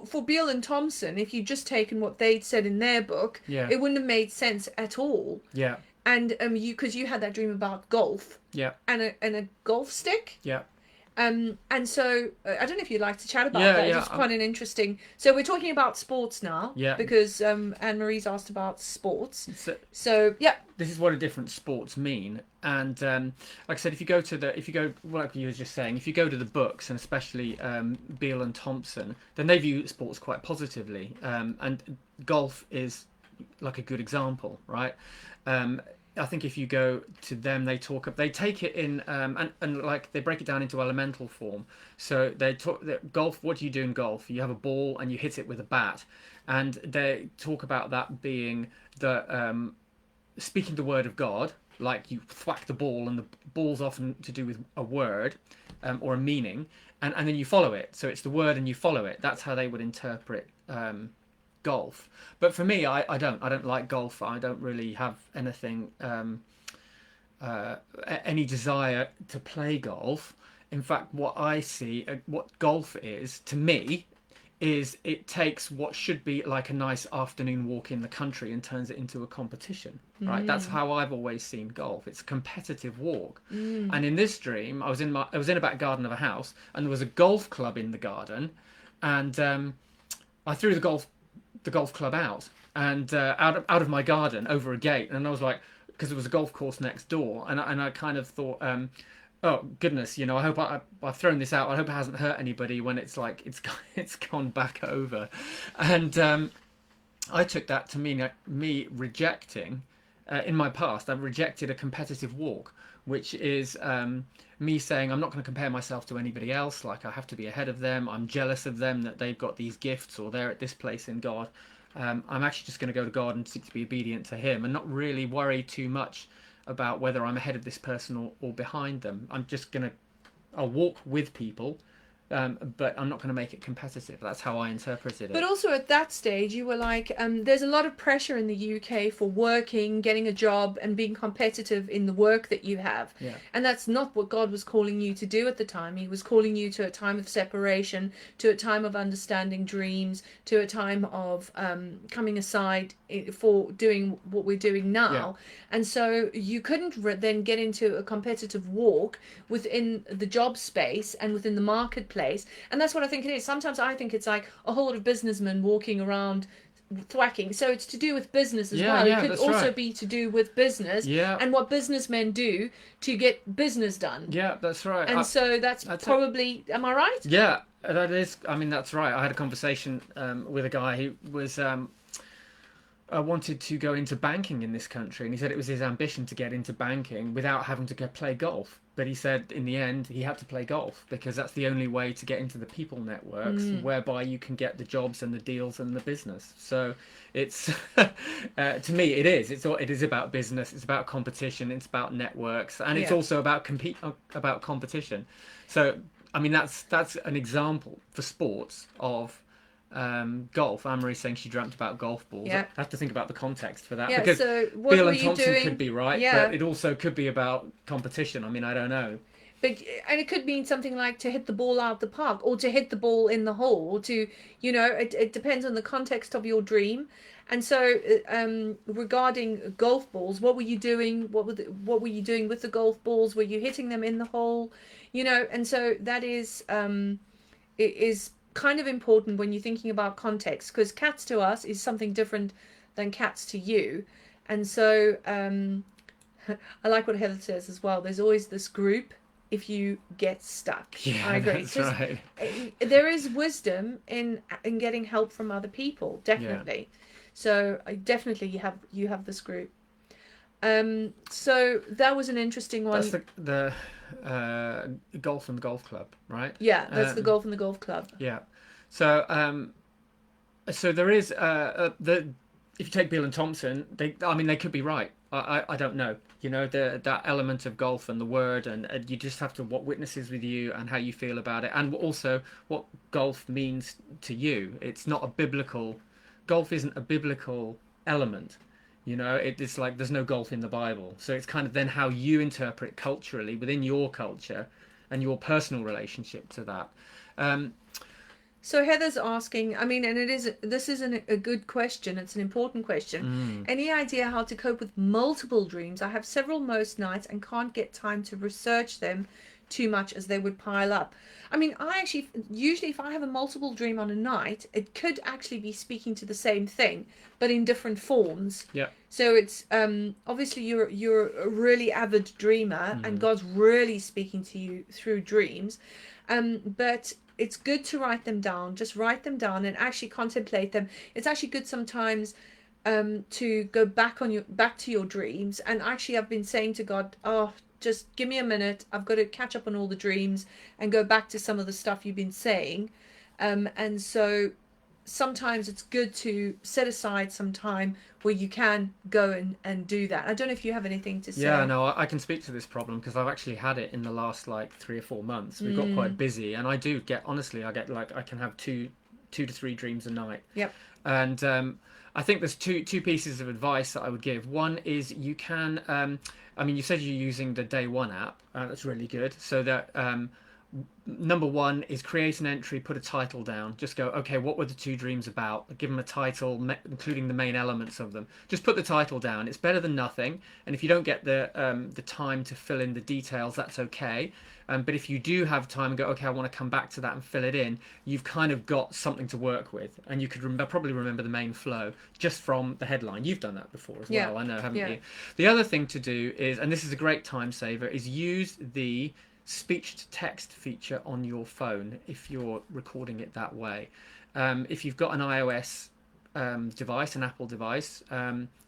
Speaker 1: for Beale and Thompson, if you'd just taken what they'd said in their book,
Speaker 2: Yeah.
Speaker 1: it wouldn't have made sense at all.
Speaker 2: Yeah.
Speaker 1: And because you had that dream about golf,
Speaker 2: Yeah.
Speaker 1: and a golf stick,
Speaker 2: Yeah.
Speaker 1: And so I don't know if you'd like to chat about
Speaker 2: Yeah,
Speaker 1: that. It's
Speaker 2: yeah,
Speaker 1: just quite an interesting. So we're talking about sports now
Speaker 2: yeah.
Speaker 1: because Anne Marie's asked about sports.
Speaker 2: So
Speaker 1: So yeah,
Speaker 2: this is what a different sports mean, and like I said, if you go to like you were just saying, if you go to the books, and especially Beale and Thompson, then they view sports quite positively, and golf is like a good example, right? Um, I think if you go to them, they take it in, and like they break it down into elemental form. So they talk golf. What do you do in golf? You have a ball and you hit it with a bat, and they talk about that being the speaking the word of God. Like you thwack the ball, and the ball's often to do with a word or a meaning, and then you follow it. So it's the word and you follow it. That's how they would interpret golf. But for me, I don't like golf. I don't really have anything any desire to play golf. In fact, what I see, what golf is to me, is it takes what should be like a nice afternoon walk in the country and turns it into a competition, right? That's how I've always seen golf. It's a competitive walk. And in this dream, I was in a back garden of a house, and there was a golf club in the garden, and I threw the golf club out, and out of my garden over a gate, and I was like, because there was a golf course next door, and I kind of thought, oh goodness, I hope I've thrown this out. I hope it hasn't hurt anybody when it's like it's gone back over, and I took that to mean me rejecting. In my past, I've rejected a competitive walk, which is me saying I'm not going to compare myself to anybody else. Like I have to be ahead of them. I'm jealous of them that they've got these gifts or they're at this place in God. I'm actually just going to go to God and seek to be obedient to Him and not really worry too much about whether I'm ahead of this person or behind them. I'll walk with people, but I'm not going to make it competitive. That's how I interpreted
Speaker 1: but
Speaker 2: it.
Speaker 1: also at that stage, you were like, there's a lot of pressure in the UK for working, getting a job, and being competitive in the work that you have.
Speaker 2: Yeah.
Speaker 1: And that's not what God was calling you to do at the time. He was calling you to a time of separation, to a time of understanding dreams, to a time of coming aside for doing what we're doing now.
Speaker 2: Yeah.
Speaker 1: And so you couldn't then get into a competitive walk within the job space and within the marketplace. And that's what I think it is. Sometimes I think it's like a whole lot of businessmen walking around thwacking. So it's to do with business as well. It could
Speaker 2: that's
Speaker 1: also
Speaker 2: right.
Speaker 1: be to do with business
Speaker 2: Yeah.
Speaker 1: and what businessmen do to get business done.
Speaker 2: Yeah, that's right.
Speaker 1: And so that's probably, am I right?
Speaker 2: Yeah, that is. I mean, that's right. I had a conversation with a guy who was wanted to go into banking in this country, and he said it was his ambition to get into banking without having to go play golf. But he said in the end he had to play golf because that's the only way to get into the people networks whereby you can get the jobs and the deals and the business. So it's to me it is about business. It's about competition. It's about networks, and it's also about about competition. So I mean that's an example for sports of golf. Anne-Marie's saying she dreamt about golf balls.
Speaker 1: Yeah.
Speaker 2: I have to think about the context for that
Speaker 1: Yeah,
Speaker 2: because
Speaker 1: so what
Speaker 2: Beale
Speaker 1: were
Speaker 2: and
Speaker 1: you
Speaker 2: Thompson
Speaker 1: doing?
Speaker 2: could be right,
Speaker 1: Yeah.
Speaker 2: but it also could be about competition. I mean, I don't know.
Speaker 1: And it could mean something like to hit the ball out the park or to hit the ball in the hole or to, it depends on the context of your dream. And so regarding golf balls, what were you doing? What were you doing with the golf balls? Were you hitting them in the hole? And so that is it is kind of important when you're thinking about context, because cats to us is something different than cats to you. And so I like what Heather says as well. There's always this group if you get stuck.
Speaker 2: Yeah,
Speaker 1: I agree.
Speaker 2: that's right.
Speaker 1: There is wisdom in getting help from other people, definitely. Yeah. So definitely you have this group. So that was an interesting one.
Speaker 2: That's the golf and golf club, right?
Speaker 1: Yeah, that's the golf and the golf club.
Speaker 2: Yeah. So so there is if you take Beale and Thompson, they could be right. I don't know. That element of golf and the word, and you just have to what witnesses with you and how you feel about it, and also what golf means to you. It's not a biblical. Golf isn't a biblical element. It's like there's no golf in the Bible. So it's kind of then how you interpret culturally within your culture and your personal relationship to that.
Speaker 1: So Heather's asking, and this is a good question. It's an important question. Any idea how to cope with multiple dreams? I have several most nights and can't get time to research them too much as they would pile up. I mean, I actually usually if I have a multiple dream on a night, it could actually be speaking to the same thing, but in different forms.
Speaker 2: Yeah.
Speaker 1: So it's obviously you're a really avid dreamer, and
Speaker 2: Mm.
Speaker 1: God's really speaking to you through dreams. But it's good to write them down. Just write them down and actually contemplate them. It's actually good sometimes to go back to your dreams. And actually, I've been saying to God, oh, just give me a minute. I've got to catch up on all the dreams and go back to some of the stuff you've been saying. And so sometimes it's good to set aside some time where you can go and do that. I don't know if you have anything to
Speaker 2: Yeah,
Speaker 1: say.
Speaker 2: no, I can speak to this problem because I've actually had it in the last like 3 or 4 months. We've got quite
Speaker 1: Mm,
Speaker 2: busy, and I do get honestly, I get like I can have two to three dreams a night.
Speaker 1: yep.
Speaker 2: And I think there's two pieces of advice that I would give. One is you can, I mean, you said you're using the Day One app. That's really good. So that number one is create an entry, put a title down. Just go, okay, what were the two dreams about? Give them a title, including the main elements of them. Just put the title down. It's better than nothing. And if you don't get the time to fill in the details, that's okay. But if you do have time and go, okay, I want to come back to that and fill it in, you've kind of got something to work with, and you could probably remember the main flow just from the headline. You've done that before as
Speaker 1: Yeah.
Speaker 2: well, I know, haven't
Speaker 1: Yeah.
Speaker 2: you? The other thing to do is, and this is a great time saver, is use the speech to text feature on your phone if you're recording it that way. If you've got an iOS device, an Apple device,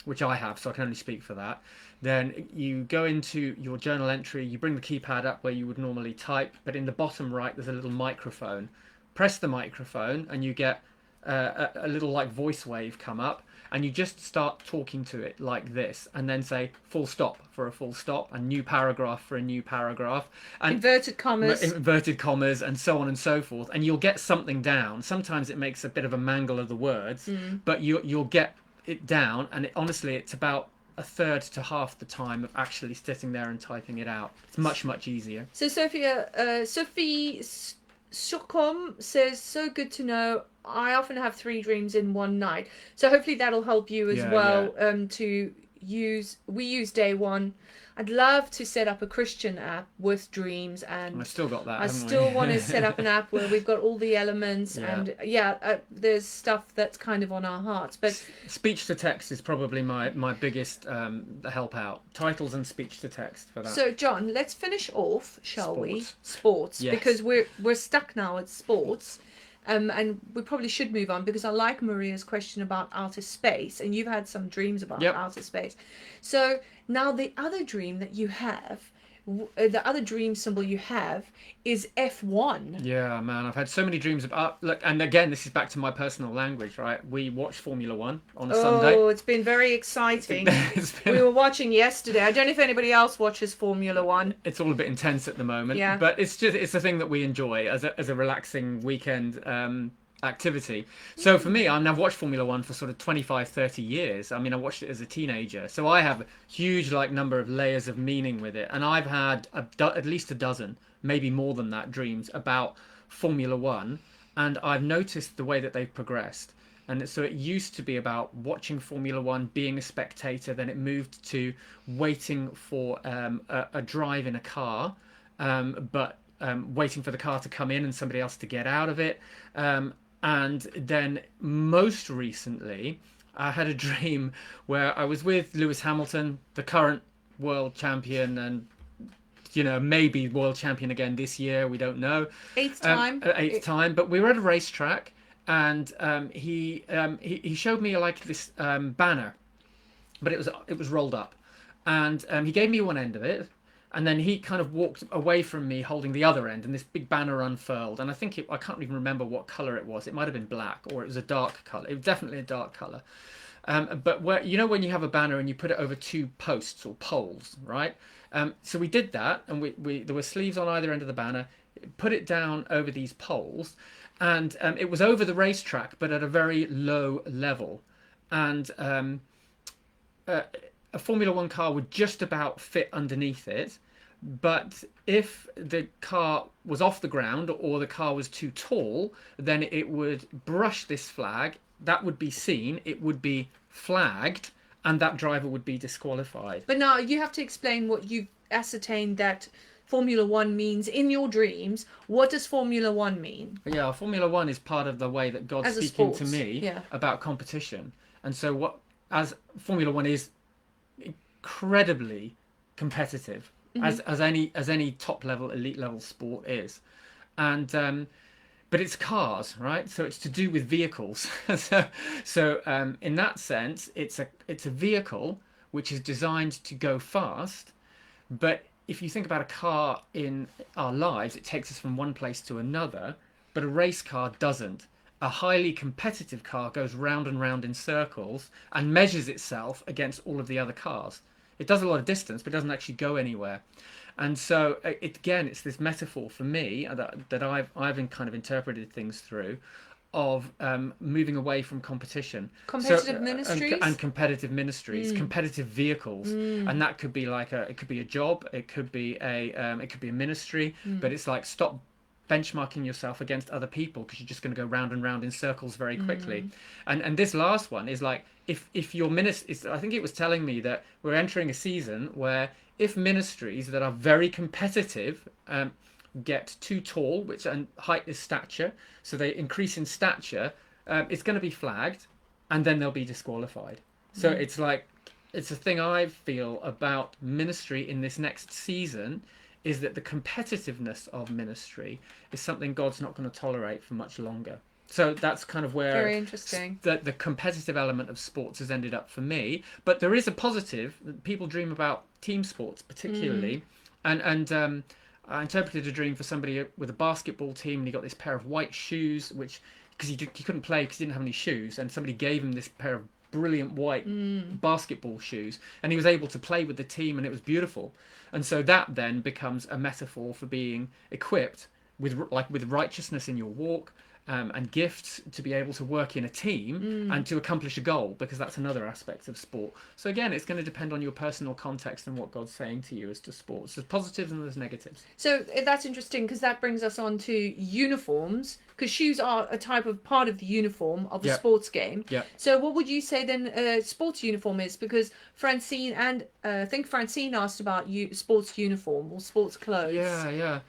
Speaker 2: which I have, so I can only speak for that, then you go into your journal entry, you bring the keypad up where you would normally type, but in the bottom right there's a little microphone. Press the microphone and you get a little like voice wave come up, and you just start talking to it like this, and then say full stop for a full stop, and new paragraph for a new paragraph, and
Speaker 1: Inverted commas.
Speaker 2: inverted commas, and so on and so forth, and you'll get something down. Sometimes it makes a bit of a mangle of the words, but you'll get it down, and honestly, it's about a third to half the time of actually sitting there and typing it out. It's much easier.
Speaker 1: So Sophie Sukom says, so good to know. I often have 3 dreams in one night. So hopefully that'll help you as
Speaker 2: Yeah,
Speaker 1: well. To use, we use Day One. I'd love to set up a Christian app with dreams,
Speaker 2: I've
Speaker 1: and
Speaker 2: still got that,
Speaker 1: I
Speaker 2: haven't
Speaker 1: still
Speaker 2: we?
Speaker 1: want to set up an app where we've got all the elements,
Speaker 2: Yeah.
Speaker 1: and there's stuff that's kind of on our hearts. But
Speaker 2: Speech to text is probably my biggest help out. Titles and speech to text for that.
Speaker 1: so John, let's finish off, shall we?
Speaker 2: Sports.
Speaker 1: Sports,
Speaker 2: Yes.
Speaker 1: because we're stuck now at sports. And we probably should move on because I like Maria's question about outer space, and you've had some dreams about
Speaker 2: Yep.
Speaker 1: outer space. So now the other dream that you have, the other dream symbol you have is F1.
Speaker 2: Yeah, man, I've had so many dreams about. Look, and again, this is back to my personal language, right? We watched Formula One on a Sunday.
Speaker 1: Oh, it's been very exciting.
Speaker 2: It's been-
Speaker 1: We were watching yesterday. I don't know if anybody else watches Formula One.
Speaker 2: it's all a bit intense at the moment,
Speaker 1: Yeah.
Speaker 2: but it's a thing that we enjoy as a relaxing weekend activity. So for me, I've watched Formula One for sort of 25, 30 years. I mean, I watched it as a teenager, so I have a huge like number of layers of meaning with it, and I've had at least a dozen, maybe more than that, dreams about Formula One, and I've noticed the way that they've progressed. And so it used to be about watching Formula One, being a spectator. Then it moved to waiting for a drive in a car, but waiting for the car to come in and somebody else to get out of it. And then most recently, I had a dream where I was with Lewis Hamilton, the current world champion, and maybe world champion again this year. We don't know.
Speaker 1: Eighth time.
Speaker 2: Eighth time. But we were at a racetrack, and he showed me like this banner, but it was rolled up, and he gave me one end of it, and then he kind of walked away from me holding the other end, and this big banner unfurled, and I can't even remember what color it was. It might have been black, or it was a dark color. It was definitely a dark color. But when you have a banner and you put it over 2 posts or poles, right? So we did that, and we there were sleeves on either end of the banner. Put it down over these poles, and it was over the racetrack, but at a very low level, and a Formula One car would just about fit underneath it. But if the car was off the ground or the car was too tall, then it would brush this flag. That would be seen. It would be flagged, and that driver would be disqualified.
Speaker 1: But now you have to explain what you've ascertained that Formula One means in your dreams. What does Formula One mean
Speaker 2: Yeah, Formula One is part of the way that God's
Speaker 1: as a
Speaker 2: speaking to
Speaker 1: sport?
Speaker 2: me
Speaker 1: Yeah.
Speaker 2: about competition. And so what as Formula One is incredibly competitive
Speaker 1: Hmm.
Speaker 2: as any top level elite level sport is. And but it's cars, right? So it's to do with vehicles. So in that sense, it's a vehicle which is designed to go fast. But if you think about a car in our lives, it takes us from one place to another. But a race car doesn't. A highly competitive car goes round and round in circles and measures itself against all of the other cars. It does a lot of distance, but it doesn't actually go anywhere. And so again, it's this metaphor for me that I've kind of interpreted things through of moving away from competition. So
Speaker 1: Competitive
Speaker 2: and
Speaker 1: ministries.
Speaker 2: competitive ministries,
Speaker 1: Mm.
Speaker 2: competitive vehicles,
Speaker 1: Mm.
Speaker 2: and that could be like it could be a job, it could be a ministry,
Speaker 1: Mm.
Speaker 2: but it's like stop benchmarking yourself against other people because you're just going to go round and round in circles very quickly.
Speaker 1: Mm.
Speaker 2: And this last one is like if your ministry, I think it was telling me that we're entering a season where if ministries that are very competitive get too tall, which and height is stature, so they increase in stature, it's going to be flagged, and then they'll be disqualified. So
Speaker 1: Mm.
Speaker 2: it's like it's a thing I feel about ministry in this next season is that the competitiveness of ministry is something God's not going to tolerate for much longer. So that's kind of where
Speaker 1: Very interesting.
Speaker 2: the competitive element of sports has ended up for me. But there is a positive. People dream about team sports,
Speaker 1: Mm.
Speaker 2: particularly, and I interpreted a dream for somebody with a basketball team, and he got this pair of white shoes, which because he couldn't play because he didn't have any shoes, and somebody gave him this pair of brilliant white
Speaker 1: Mm.
Speaker 2: basketball shoes, and he was able to play with the team, and it was beautiful. And so that then becomes a metaphor for being equipped with righteousness in your walk, and gifts to be able to work in a team
Speaker 1: Mm.
Speaker 2: and to accomplish a goal, because that's another aspect of sport. So again, it's going to depend on your personal context and what God's saying to you as to sports. There's positives and there's negatives.
Speaker 1: So that's interesting because that brings us on to uniforms because shoes are a type of part of the uniform of a
Speaker 2: Yeah,
Speaker 1: sports game.
Speaker 2: yeah,
Speaker 1: So what would you say then a sports uniform is? Because Francine and I think Francine asked about sports uniform or sports clothes.
Speaker 2: yeah.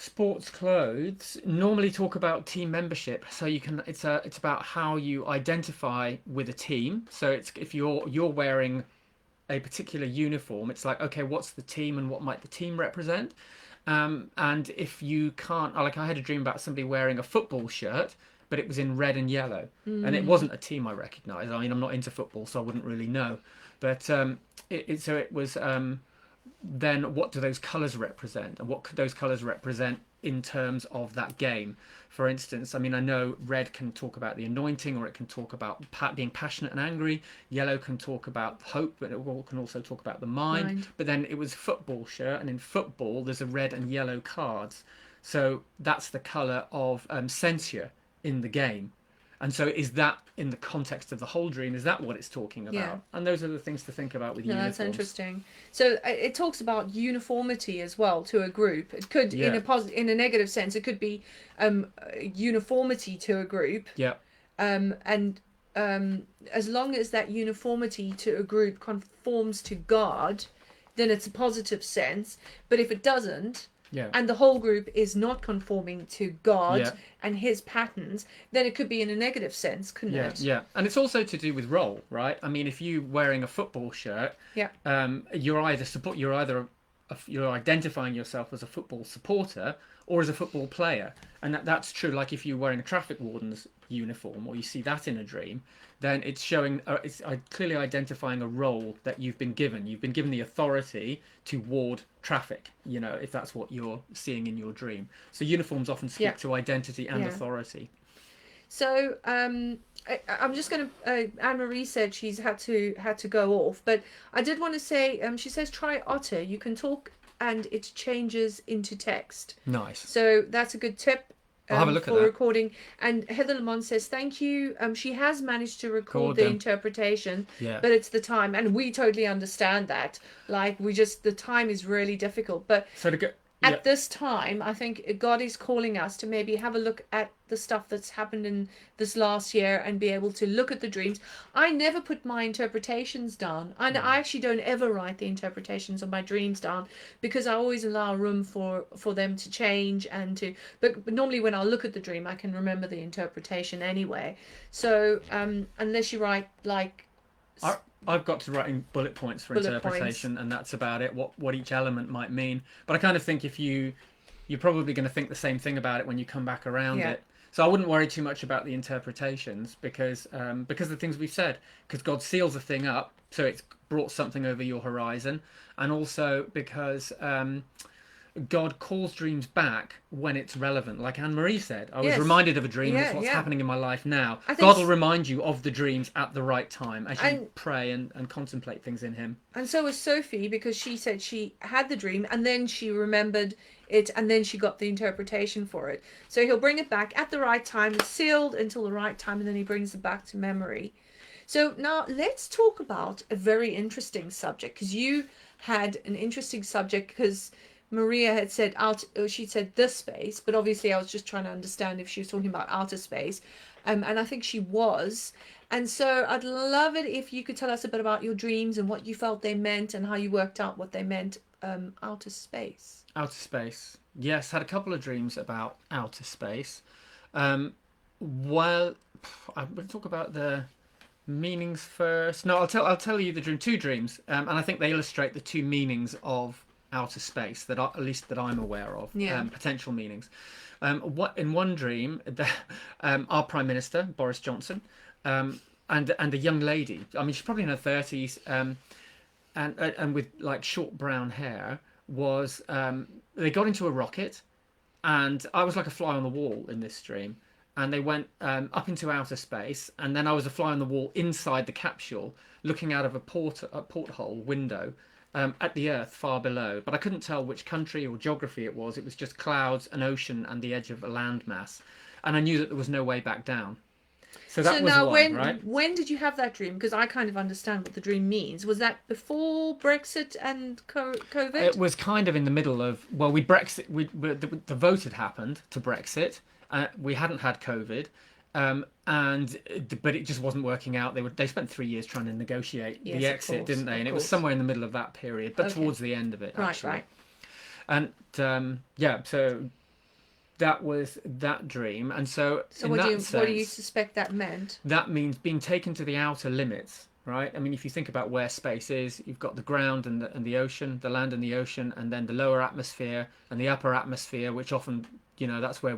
Speaker 2: Sports clothes normally talk about team membership, so you can it's about how you identify with a team. So it's if you're wearing a particular uniform, it's like, okay, what's the team and what might the team represent? And if you can't, like I had a dream about somebody wearing a football shirt, but it was in red and yellow, and it
Speaker 1: Mm.
Speaker 2: wasn't a team I recognised. I mean, I'm not into football, so I wouldn't really know. But so it was. Then what do those colours represent, and what could those colours represent in terms of that game? For instance, I mean, I know red can talk about the anointing, or it can talk about being passionate and angry. Yellow can talk about hope, but it can also talk about the mind.
Speaker 1: Mind.
Speaker 2: But then it was football shirt, and in football there's a red and yellow cards, so that's the colour of censure in the game. And so is that in the context of the whole dream, is that what it's talking
Speaker 1: Yeah.
Speaker 2: about? And those are the things to think about with
Speaker 1: No, that's
Speaker 2: uniforms.
Speaker 1: interesting. So it talks about uniformity as well to a group. It could, in
Speaker 2: Yeah,
Speaker 1: a in a negative sense, it could be uniformity to a group,
Speaker 2: yeah,
Speaker 1: and as long as that uniformity to a group conforms to God, then it's a positive sense. But if it doesn't,
Speaker 2: yeah,
Speaker 1: and the whole group is not conforming to God
Speaker 2: yeah,
Speaker 1: and His patterns, then it could be in a negative sense, couldn't
Speaker 2: yeah,
Speaker 1: it?
Speaker 2: yeah. And it's also to do with role, right? I mean, if you wearing a football shirt,
Speaker 1: Yeah.
Speaker 2: you're identifying yourself as a football supporter or as a football player, and that's true. Like if you're wearing a traffic warden's uniform, or you see that in a dream, then it's showing it's clearly identifying a role that you've been given. You've been given the authority to ward traffic. You know, if that's what you're seeing in your dream. So uniforms often speak
Speaker 1: Yeah.
Speaker 2: to identity and
Speaker 1: Yeah.
Speaker 2: authority.
Speaker 1: So I'm just going to. Anne Marie said she's had to go off, but I did want to say. She says try Otter. You can talk and it changes into text.
Speaker 2: Nice.
Speaker 1: So that's a good tip.
Speaker 2: I'll have a look at
Speaker 1: For
Speaker 2: that.
Speaker 1: recording. And Heather Lamont says thank you. She has managed to record
Speaker 2: Record
Speaker 1: the
Speaker 2: them.
Speaker 1: interpretation,
Speaker 2: Yeah.
Speaker 1: but it's the time, and we totally understand that. Like the time is really difficult. But
Speaker 2: So to go Yeah.
Speaker 1: at this time, I think God is calling us to maybe have a look at the stuff that's happened in this last year and be able to look at the dreams. I never put my interpretations down. I
Speaker 2: Mm.
Speaker 1: actually don't ever write the interpretations of my dreams down because I always allow room for them to change and to. But normally, when I look at the dream, I can remember the interpretation anyway. So unless you write like
Speaker 2: I, I've got to writing bullet points for
Speaker 1: bullet points,
Speaker 2: interpretation, and that's about it. What each element might mean. But I kind of think if you're probably going to think the same thing about it when you come back around
Speaker 1: yeah,
Speaker 2: it. So I wouldn't worry too much about the interpretations because of the things we've said. Because God seals a thing up, so it's brought something over your horizon, and also because God calls dreams back when it's relevant. Like Anne Marie said, I was
Speaker 1: yes,
Speaker 2: reminded of a dream, and
Speaker 1: yeah,
Speaker 2: it's what's
Speaker 1: yeah.
Speaker 2: happening in my life now.
Speaker 1: I think
Speaker 2: God will remind you of the dreams at the right time as you
Speaker 1: and
Speaker 2: pray and contemplate things in Him.
Speaker 1: so was Sophie because she said she had the dream and then she remembered it and then she got the interpretation for it. So he'll bring it back at the right time. It's sealed until the right time and then he brings it back to memory. So now let's talk about a very interesting subject because you had an interesting subject because Maria had said out she said this space, but obviously I was just trying to understand if she was talking about outer space. And I think she was. And so I'd love it if you could tell us a bit about your dreams and what you felt they meant and how you worked out what they meant outer space.
Speaker 2: Outer space. Yes, had a couple of dreams about outer space. Um, well, I'm going to talk about the meanings first. No, I'll tell you the dream. Two dreams, and I think they illustrate the two meanings of outer space that at least that I'm aware of.
Speaker 1: Yeah.
Speaker 2: Potential meanings. What in one dream, our Prime Minister Boris Johnson, and a young lady. I mean, she's probably in her 30s, and with like short brown hair. Was they got into a rocket, and I was like a fly on the wall in this dream. And they went up into outer space, and then I was a fly on the wall inside the capsule, looking out of a porthole window at the Earth far below. But I couldn't tell which country or geography it was. It was just clouds, an ocean, and the edge of a landmass. And I knew that there was no way back down. So
Speaker 1: So
Speaker 2: that was
Speaker 1: now
Speaker 2: one, right?
Speaker 1: when did you have that dream? Because I kind of understand what the dream means. Was that before Brexit and
Speaker 2: It
Speaker 1: COVID?
Speaker 2: was kind of in the middle of well, we Brexit. The vote had happened to Brexit. We hadn't had COVID, but it just wasn't working out. They spent 3 years trying to negotiate
Speaker 1: Yes,
Speaker 2: the
Speaker 1: of
Speaker 2: exit,
Speaker 1: course,
Speaker 2: didn't they?
Speaker 1: of
Speaker 2: And it was
Speaker 1: course.
Speaker 2: somewhere in the middle of that period, but
Speaker 1: Okay.
Speaker 2: towards the end of it
Speaker 1: Right,
Speaker 2: actually.
Speaker 1: right.
Speaker 2: And yeah, so that was that dream. And so
Speaker 1: So
Speaker 2: in that
Speaker 1: what do you
Speaker 2: sense,
Speaker 1: suspect that meant?
Speaker 2: that means being taken to the outer limits. Right. I mean, if you think about where space is, you've got the ground and the ocean, the land and the ocean, and then the lower atmosphere and the upper atmosphere, which often, that's where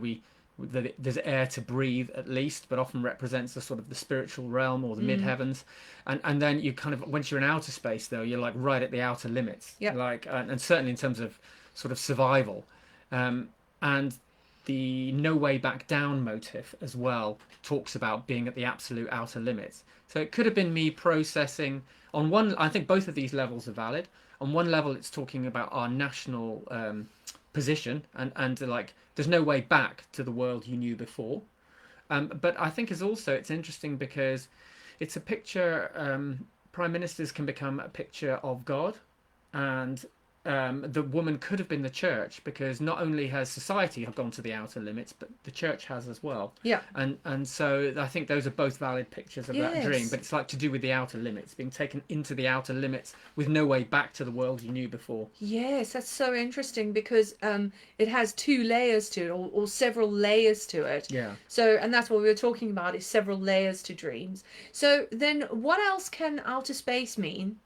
Speaker 2: there's air to breathe at least, but often represents the sort of the spiritual realm or the mid
Speaker 1: Mm.
Speaker 2: heavens. And then you kind of, once you're in outer space, though, you're like right at the outer limits,
Speaker 1: Yep.
Speaker 2: like, and certainly in terms of sort of survival. And the no way back down motif as well talks about being at the absolute outer limits. So it could have been me processing on one. I think both of these levels are valid. On one level, it's talking about our national position and like there's no way back to the world you knew before. But I think it's interesting because it's a picture. Prime ministers can become a picture of God, and the woman could have been the church because not only has society have gone to the outer limits, but the church has as well.
Speaker 1: Yeah.
Speaker 2: And so I think those are both valid pictures of that dream.
Speaker 1: Yes.
Speaker 2: But it's like to do with the outer limits, being taken into the outer limits with no way back to the world you knew before.
Speaker 1: Yes, that's so interesting because it has two layers to it, or several layers to it.
Speaker 2: Yeah.
Speaker 1: So, and that's what we were talking about is several layers to dreams. So then, what else can outer space mean?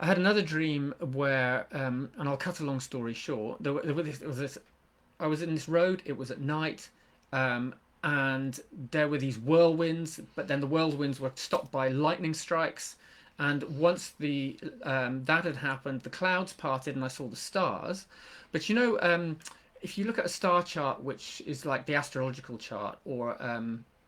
Speaker 2: I had another dream where, and I'll cut a long story short. I was in this road. It was at night, and there were these whirlwinds. But then the whirlwinds were stopped by lightning strikes. And once that had happened, the clouds parted, and I saw the stars. But if you look at a star chart, which is like the astrological chart, or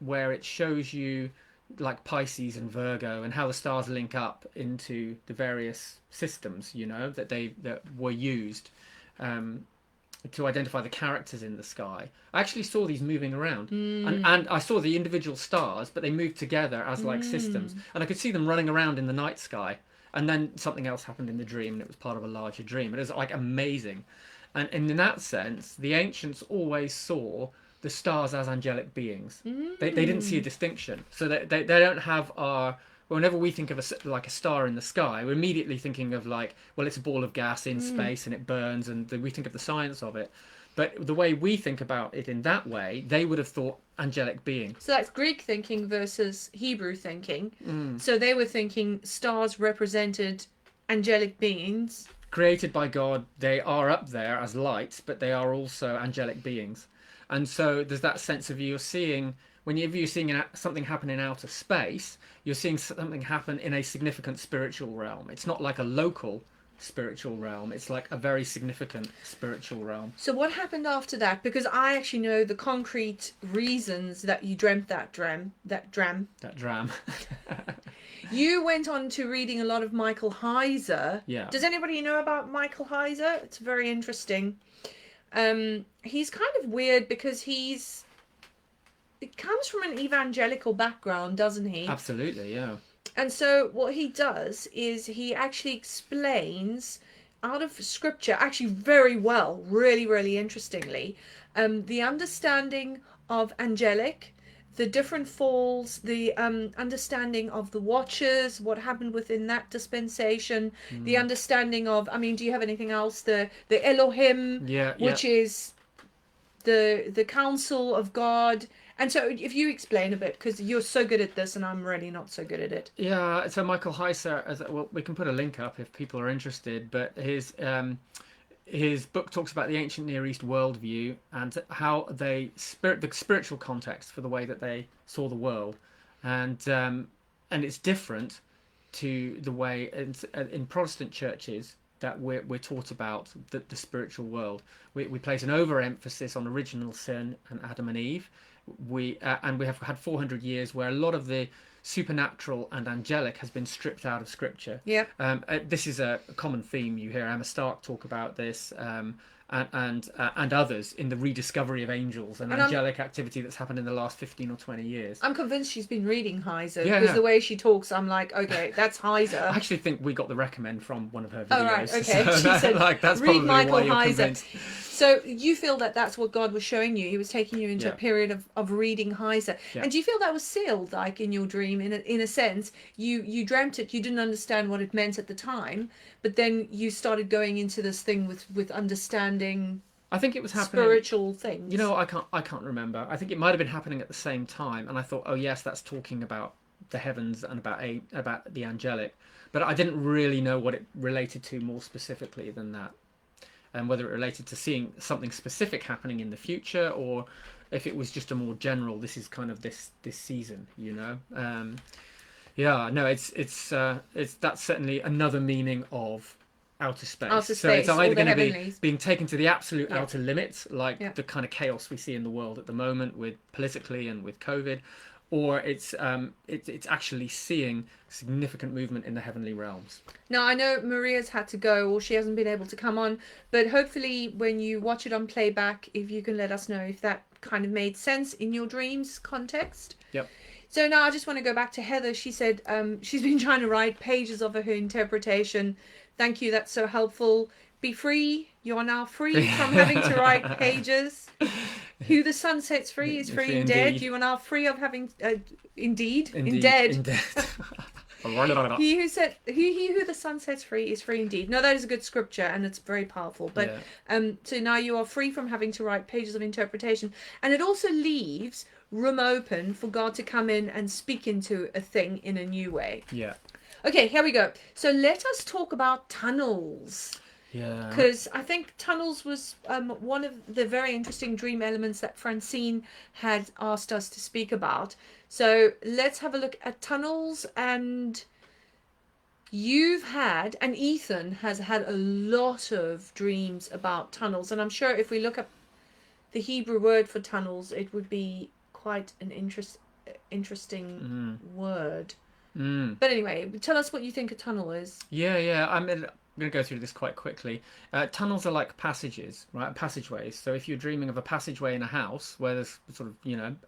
Speaker 2: where it shows you like Pisces and Virgo and how the stars link up into the various systems, that were used to identify the characters in the sky. I actually saw these moving around, and I saw the individual stars, but they moved together as like systems, and I could see them running around in the night sky. And then something else happened in the dream, and it was part of a larger dream. It was like amazing. And in that sense, the ancients always saw the stars as angelic beings. They didn't see a
Speaker 1: Mm.
Speaker 2: distinction. So they don't have our. Whenever we think of like a star in the sky, we're immediately thinking of like, well, it's a ball of gas in
Speaker 1: Mm.
Speaker 2: space and it burns, and we think of the science of it. But the way we think about it in that way, they would have thought angelic being.
Speaker 1: So that's Greek thinking versus Hebrew thinking.
Speaker 2: Mm.
Speaker 1: So they were thinking stars represented angelic beings.
Speaker 2: Created by God, they are up there as lights, but they are also angelic beings. And so there's that sense of you're seeing, whenever you're seeing something happen in outer space, you're seeing something happen in a significant spiritual realm. It's not like a local spiritual realm, it's like a very significant spiritual realm.
Speaker 1: So what happened after that? Because I actually know the concrete reasons that you dreamt that dram.
Speaker 2: That dram.
Speaker 1: You went on to reading a lot of Michael Heiser.
Speaker 2: Yeah.
Speaker 1: Does anybody know about Michael Heiser? It's very interesting. He's kind of weird because it comes from an evangelical background, doesn't he?
Speaker 2: Absolutely, yeah.
Speaker 1: And so what he does is he actually explains out of scripture, actually very well, really, really interestingly, the understanding of angelic, the different falls, the understanding of the watchers, what happened within that dispensation, the understanding of, I mean, do you have anything else? The Elohim,
Speaker 2: Yeah, yeah.
Speaker 1: which is the counsel of God. And so if you explain a bit, because you're so good at this and I'm really not so good at it.
Speaker 2: Yeah, so Michael Heiser, well, we can put a link up if people are interested, but his book talks about the ancient Near East worldview and how the spiritual context for the way that they saw the world, and it's different to the way in Protestant churches that we're taught about the spiritual world. We place an overemphasis on original sin and Adam and Eve. And we have had 400 years where a lot of the supernatural and angelic has been stripped out of scripture.
Speaker 1: Yeah.
Speaker 2: This is a common theme. You hear Emma Stark talk about this, and others in the rediscovery of angels and angelic activity that's happened in the last 15 or 20 years.
Speaker 1: I'm convinced she's been reading Heiser
Speaker 2: Yeah,
Speaker 1: because
Speaker 2: yeah.
Speaker 1: the way she talks, I'm like, okay, that's Heiser.
Speaker 2: I actually think we got the recommend from one of her videos.
Speaker 1: Oh, right, okay.
Speaker 2: So
Speaker 1: She said,
Speaker 2: that's
Speaker 1: read
Speaker 2: probably
Speaker 1: Michael
Speaker 2: why you're
Speaker 1: Heiser.
Speaker 2: convinced.
Speaker 1: So you feel that that's what God was showing you? He was taking you into a
Speaker 2: Yeah.
Speaker 1: period of reading Heiser.
Speaker 2: Yeah.
Speaker 1: And do you feel that was sealed, like in your dream, in a sense? You dreamt it, you didn't understand what it meant at the time, but then you started going into this thing with understanding
Speaker 2: I think it was happening.
Speaker 1: spiritual things.
Speaker 2: You know, I can't remember. I think it might have been happening at the same time, and I thought, oh yes, that's talking about the heavens and about the angelic, but I didn't really know what it related to more specifically than that, and whether it related to seeing something specific happening in the future, or if it was just a more general. This is kind of this season, you know. Yeah, no, it's that's certainly another meaning of outer space.
Speaker 1: Outer
Speaker 2: So it's
Speaker 1: space, all
Speaker 2: either
Speaker 1: the
Speaker 2: going to be
Speaker 1: heavenlies.
Speaker 2: being taken to the absolute
Speaker 1: Yeah.
Speaker 2: outer limits, like
Speaker 1: Yeah.
Speaker 2: the kind of chaos we see in the world at the moment with politically and with COVID, or it's actually seeing significant movement in the heavenly realms.
Speaker 1: Now, I know Maria's had to go, or she hasn't been able to come on, but hopefully when you watch it on playback, if you can let us know if that kind of made sense in your dreams context.
Speaker 2: Yep.
Speaker 1: So now I just want to go back to Heather. She said she's been trying to write pages of her interpretation. Thank you, that's so helpful. Be free. You are now free from having to write pages. Who the sun sets free is free indeed.
Speaker 2: Indeed.
Speaker 1: You are now free of having indeed.
Speaker 2: Indeed.
Speaker 1: He who the sun sets free is free indeed. No, that is a good scripture and it's very powerful. But so now you are free from having to write pages of interpretation, and it also leaves room open for God to come in and speak into a thing in a new way.
Speaker 2: Yeah.
Speaker 1: Okay, here we go. So let us talk about tunnels.
Speaker 2: Yeah.
Speaker 1: Because I think tunnels was one of the very interesting dream elements that Francine had asked us to speak about. So let's have a look at tunnels. And you've had, and Ethan has had a lot of dreams about tunnels. And I'm sure if we look up the Hebrew word for tunnels, it would be quite an interesting word. But anyway, tell us what you think a tunnel is.
Speaker 2: Yeah. I mean, I'm going to go through this quite quickly. Tunnels are like passages, right? Passageways. So if you're dreaming of a passageway in a house where there's sort of,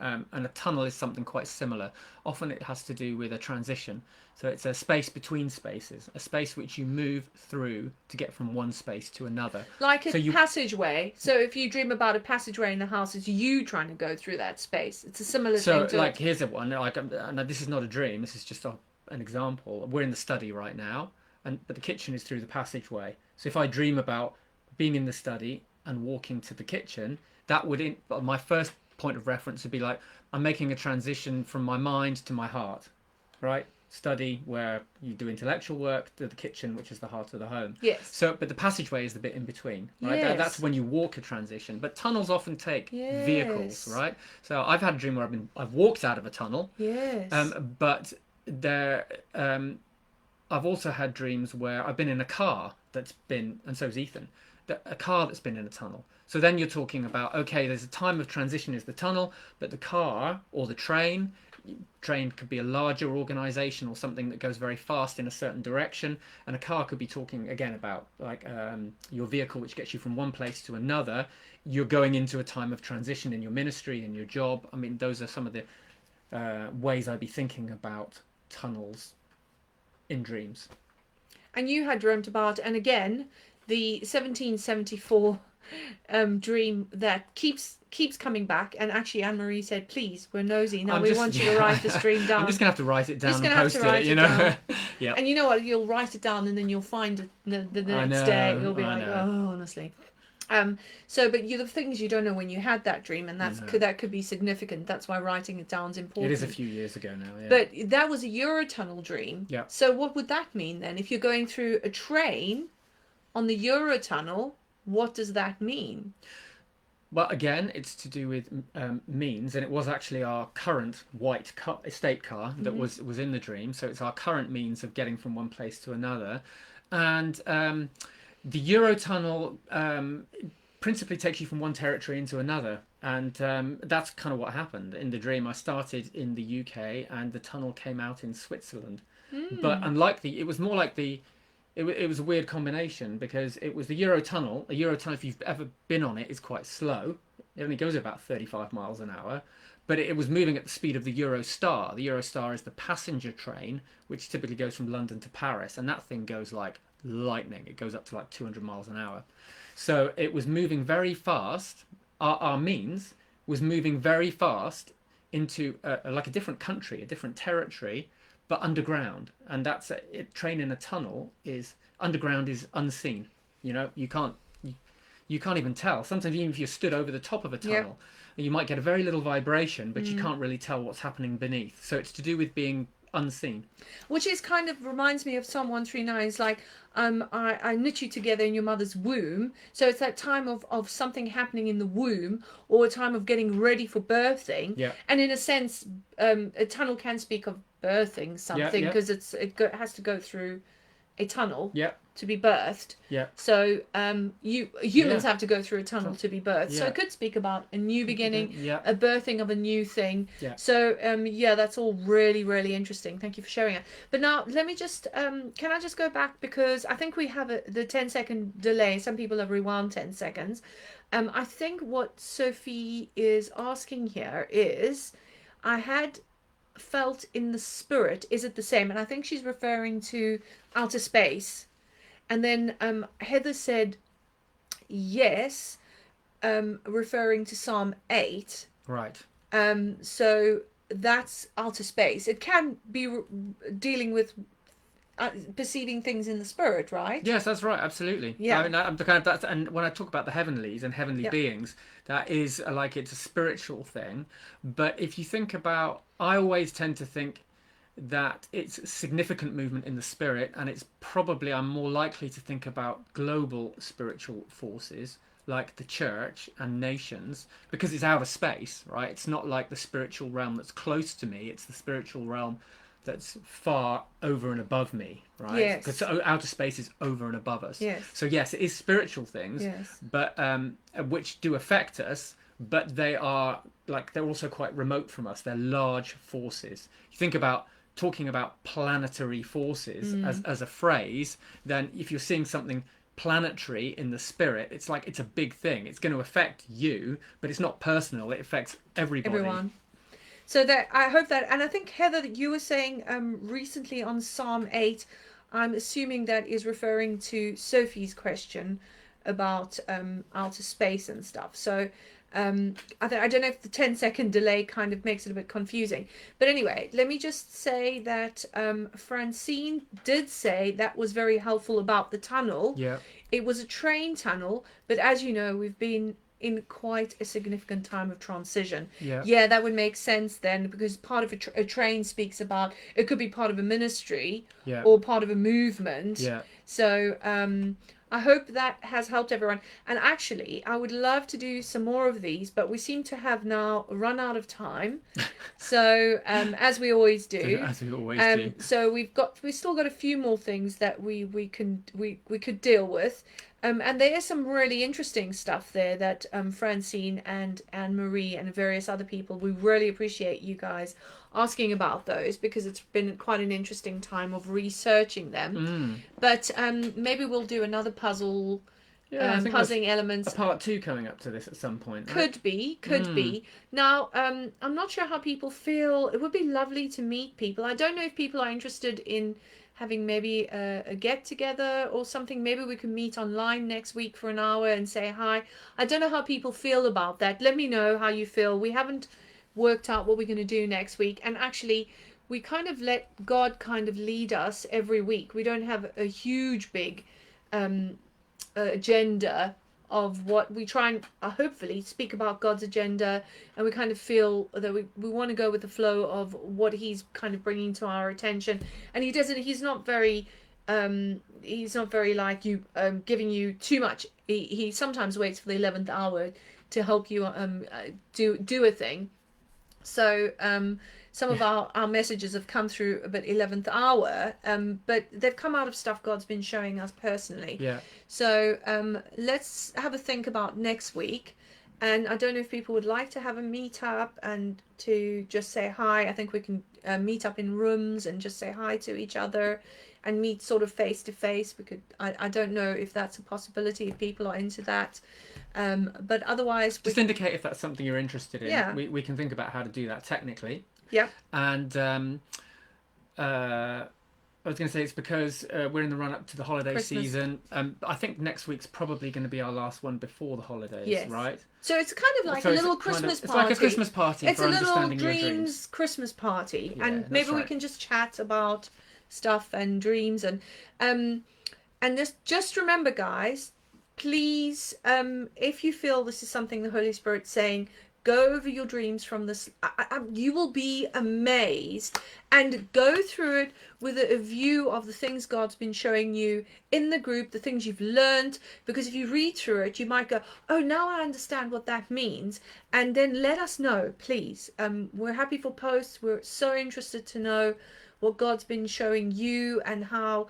Speaker 2: and a tunnel is something quite similar. Often it has to do with a transition. So it's a space between spaces, a space which you move through to get from one space to another.
Speaker 1: Like a
Speaker 2: So you,
Speaker 1: passageway. So if you dream about a passageway in the house, it's you trying to go through that space. It's a similar thing
Speaker 2: so
Speaker 1: to.
Speaker 2: like here's a one. Like, and this is not a dream. This is just an example. We're in the study right now, but the kitchen is through the passageway. So if I dream about being in the study and walking to the kitchen, that would my first point of reference would be like I'm making a transition from my mind to my heart, right? Study where you do intellectual work to the kitchen, which is the heart of the home.
Speaker 1: Yes.
Speaker 2: So, but the passageway is the bit in between, right?
Speaker 1: Yes.
Speaker 2: That's when you walk a transition. But tunnels often take vehicles,
Speaker 1: Yes.
Speaker 2: right? So I've had a dream where I've walked out of a tunnel,
Speaker 1: Yes.
Speaker 2: but there I've also had dreams where I've been in a car that's been, and so is Ethan, a car that's been in a tunnel. So then you're talking about, okay, there's a time of transition is the tunnel, but the car or the train could be a larger organization or something that goes very fast in a certain direction, and a car could be talking again about like your vehicle which gets you from one place to another. You're going into a time of transition in your ministry, in your job. I mean, those are some of the ways I'd be thinking about tunnels in dreams.
Speaker 1: And you had dreamt about, and again, the 1774 dream that keeps coming back. And actually, Anne Marie said, "Please, we're nosy now. We want you to write this dream down."
Speaker 2: I'm just gonna have to write it down
Speaker 1: Just
Speaker 2: and
Speaker 1: gonna have
Speaker 2: post
Speaker 1: to write
Speaker 2: it. You
Speaker 1: it
Speaker 2: know,
Speaker 1: down.
Speaker 2: yeah.
Speaker 1: And you know what? You'll write it down, and then you'll find it the
Speaker 2: I
Speaker 1: next day. You'll
Speaker 2: know.
Speaker 1: be
Speaker 2: I
Speaker 1: like,
Speaker 2: know.
Speaker 1: "Oh, honestly." So, but you the things you don't know when you had that dream, and that could be significant. That's why writing it down is important.
Speaker 2: It is a few years ago now. Yeah.
Speaker 1: But that was a Eurotunnel dream.
Speaker 2: Yeah.
Speaker 1: So what would that mean then? If you're going through a train on the Eurotunnel, what does that mean?
Speaker 2: Well, again, it's to do with means, and it was actually our current white estate car that was in the dream. So it's our current means of getting from one place to another, and the Eurotunnel principally takes you from one territory into another, and that's kind of what happened in the dream. I started in the UK, and the tunnel came out in Switzerland. But unlike it was more like it was a weird combination because it was the Eurotunnel. A Eurotunnel, if you've ever been on it, is quite slow. It only goes about 35 miles an hour, but it was moving at the speed of the Eurostar. The Eurostar is the passenger train, which typically goes from London to Paris, and that thing goes like lightning. It goes up to like 200 miles an hour. So it was moving very fast. Our means was moving very fast into like a different country, a different territory, but underground. And that's train in a tunnel is underground is unseen. You know, you can't even tell. Sometimes even if you're stood over the top of a tunnel, you might get a very little vibration, but you can't really tell what's happening beneath. So it's to do with being unseen.
Speaker 1: Which is kind of reminds me of Psalm 139. It's like, I knit you together in your mother's womb. So it's that time of something happening in the womb, or a time of getting ready for birthing.
Speaker 2: Yeah.
Speaker 1: And in a sense, a tunnel can speak of birthing something because it has to go through a tunnel to be birthed.
Speaker 2: Yeah.
Speaker 1: So humans have to go through a tunnel to be birthed. So
Speaker 2: Yeah.
Speaker 1: it could speak about a new beginning,
Speaker 2: Yeah.
Speaker 1: a birthing of a new thing.
Speaker 2: Yeah.
Speaker 1: So that's all really, really interesting. Thank you for sharing it. But now let me just can I just go back, because I think we have the 10-second delay. Some people have rewound 10 seconds. I think what Sophie is asking here is, I had felt in the spirit, is it the same? And I think she's referring to outer space. And then Heather said yes, referring to Psalm 8.
Speaker 2: Right.
Speaker 1: So that's outer space. It can be dealing with perceiving things in the spirit, right?
Speaker 2: Yes, that's right. Absolutely.
Speaker 1: Yeah.
Speaker 2: I mean, I'm the kind of that's, and when I talk about the heavenlies and heavenly beings, that is like it's a spiritual thing. But if you think about, I always tend to think that it's significant movement in the spirit, and it's probably I'm more likely to think about global spiritual forces like the church and nations, because it's outer space, right? It's not like the spiritual realm that's close to me. It's the spiritual realm that's far over and above me, right?
Speaker 1: Yes.
Speaker 2: Because outer space is over and above us.
Speaker 1: Yes.
Speaker 2: So yes, it is spiritual things,
Speaker 1: Yes.
Speaker 2: but which do affect us, but they're also quite remote from us. They're large forces. You think about talking about planetary forces
Speaker 1: Mm.
Speaker 2: as a phrase, then if you're seeing something planetary in the spirit, it's like it's a big thing. It's going to affect you, but it's not personal. It affects everybody.
Speaker 1: Everyone. So that I hope that, and I think Heather, that you were saying recently on Psalm 8, I'm assuming that is referring to Sophie's question about outer space and stuff. So I don't know if the 10-second delay kind of makes it a bit confusing. But anyway, let me just say that Francine did say that was very helpful about the tunnel.
Speaker 2: Yeah.
Speaker 1: It was a train tunnel, but as you know, we've been in quite a significant time of transition.
Speaker 2: Yeah.
Speaker 1: Yeah, that would make sense then, because part of a train speaks about, it could be part of a ministry
Speaker 2: Yeah.
Speaker 1: or part of a movement.
Speaker 2: Yeah.
Speaker 1: So I hope that has helped everyone. And actually, I would love to do some more of these, but we seem to have now run out of time. So as we always do.
Speaker 2: As we always do.
Speaker 1: So we've still got a few more things that we could deal with. And there is some really interesting stuff there that Francine and Anne Marie and various other people, we really appreciate you guys asking about those, because it's been quite an interesting time of researching them. But maybe we'll do another puzzle,
Speaker 2: Yeah, I think
Speaker 1: puzzling elements.
Speaker 2: a part 2 coming up to this at some point. Right?
Speaker 1: Could be. Now, I'm not sure how people feel. It would be lovely to meet people. I don't know if people are interested in having maybe a get together or something. Maybe we can meet online next week for an hour and say hi. I don't know how people feel about that. Let me know how you feel. We haven't worked out what we're going to do next week, and actually we kind of let God kind of lead us every week. We don't have a huge big agenda of what we try and hopefully speak about God's agenda, and we kind of feel that we want to go with the flow of what he's kind of bringing to our attention. And he's not very like you giving you too much. He sometimes waits for the 11th hour to help you do a thing. So some of our messages have come through about 11th hour, but they've come out of stuff God's been showing us personally.
Speaker 2: Yeah.
Speaker 1: So let's have a think about next week. And I don't know if people would like to have a meet up and to just say hi. I think we can meet up in rooms and just say hi to each other and meet sort of face to face. I don't know if that's a possibility, if people are into that. But otherwise,
Speaker 2: just indicate if that's something you're interested in.
Speaker 1: Yeah.
Speaker 2: We can think about how to do that technically.
Speaker 1: Yeah.
Speaker 2: And I was going to say it's because we're in the run up to the holiday
Speaker 1: Christmas
Speaker 2: season. I think next week's probably going to be our last one before the holidays,
Speaker 1: Yes.
Speaker 2: right?
Speaker 1: So it's kind of like a little Christmas
Speaker 2: It's
Speaker 1: party.
Speaker 2: like a Christmas party
Speaker 1: It's
Speaker 2: for
Speaker 1: a little
Speaker 2: understanding your
Speaker 1: dreams
Speaker 2: dreams.
Speaker 1: Christmas party,
Speaker 2: Yeah,
Speaker 1: and
Speaker 2: that's
Speaker 1: maybe we
Speaker 2: right.
Speaker 1: can just chat about stuff and dreams and just remember, guys, please, if you feel this is something the Holy Spirit's saying, go over your dreams from this. You will be amazed, and go through it with a view of the things God's been showing you in the group, the things you've learned. Because if you read through it, you might go, oh, now I understand what that means. And then let us know, please. We're happy for posts. We're so interested to know what God's been showing you and how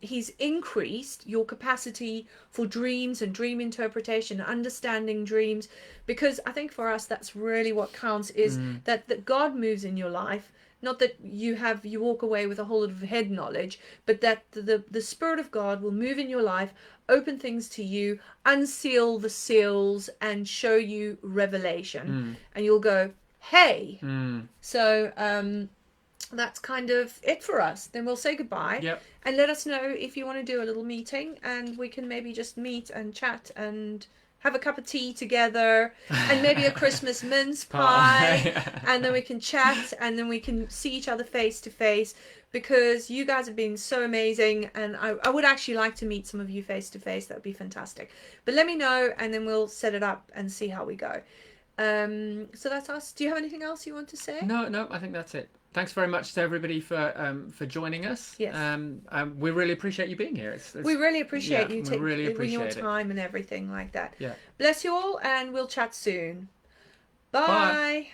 Speaker 1: he's increased your capacity for dreams and dream interpretation, understanding dreams. Because I think for us, that's really what counts, is that God moves in your life. Not that you walk away with a whole lot of head knowledge, but that the Spirit of God will move in your life, open things to you, unseal the seals, and show you revelation. And you'll go, hey. So that's kind of it for us. Then we'll say goodbye.
Speaker 2: Yep.
Speaker 1: And let us know if you want to do a little meeting, and we can maybe just meet and chat and have a cup of tea together and maybe a Christmas mince pie. And then we can chat, and then we can see each other face to face, because you guys have been so amazing, and I would actually like to meet some of you face to face. That would be fantastic. But let me know, and then we'll set it up and see how we go. So that's us. Do you have anything else you want to say?
Speaker 2: No, I think that's it. Thanks very much to everybody for joining us.
Speaker 1: Yes.
Speaker 2: We really appreciate you being here.
Speaker 1: We really appreciate you taking your
Speaker 2: it.
Speaker 1: time and everything like that.
Speaker 2: Yeah.
Speaker 1: Bless you all, and we'll chat soon. Bye.
Speaker 2: Bye.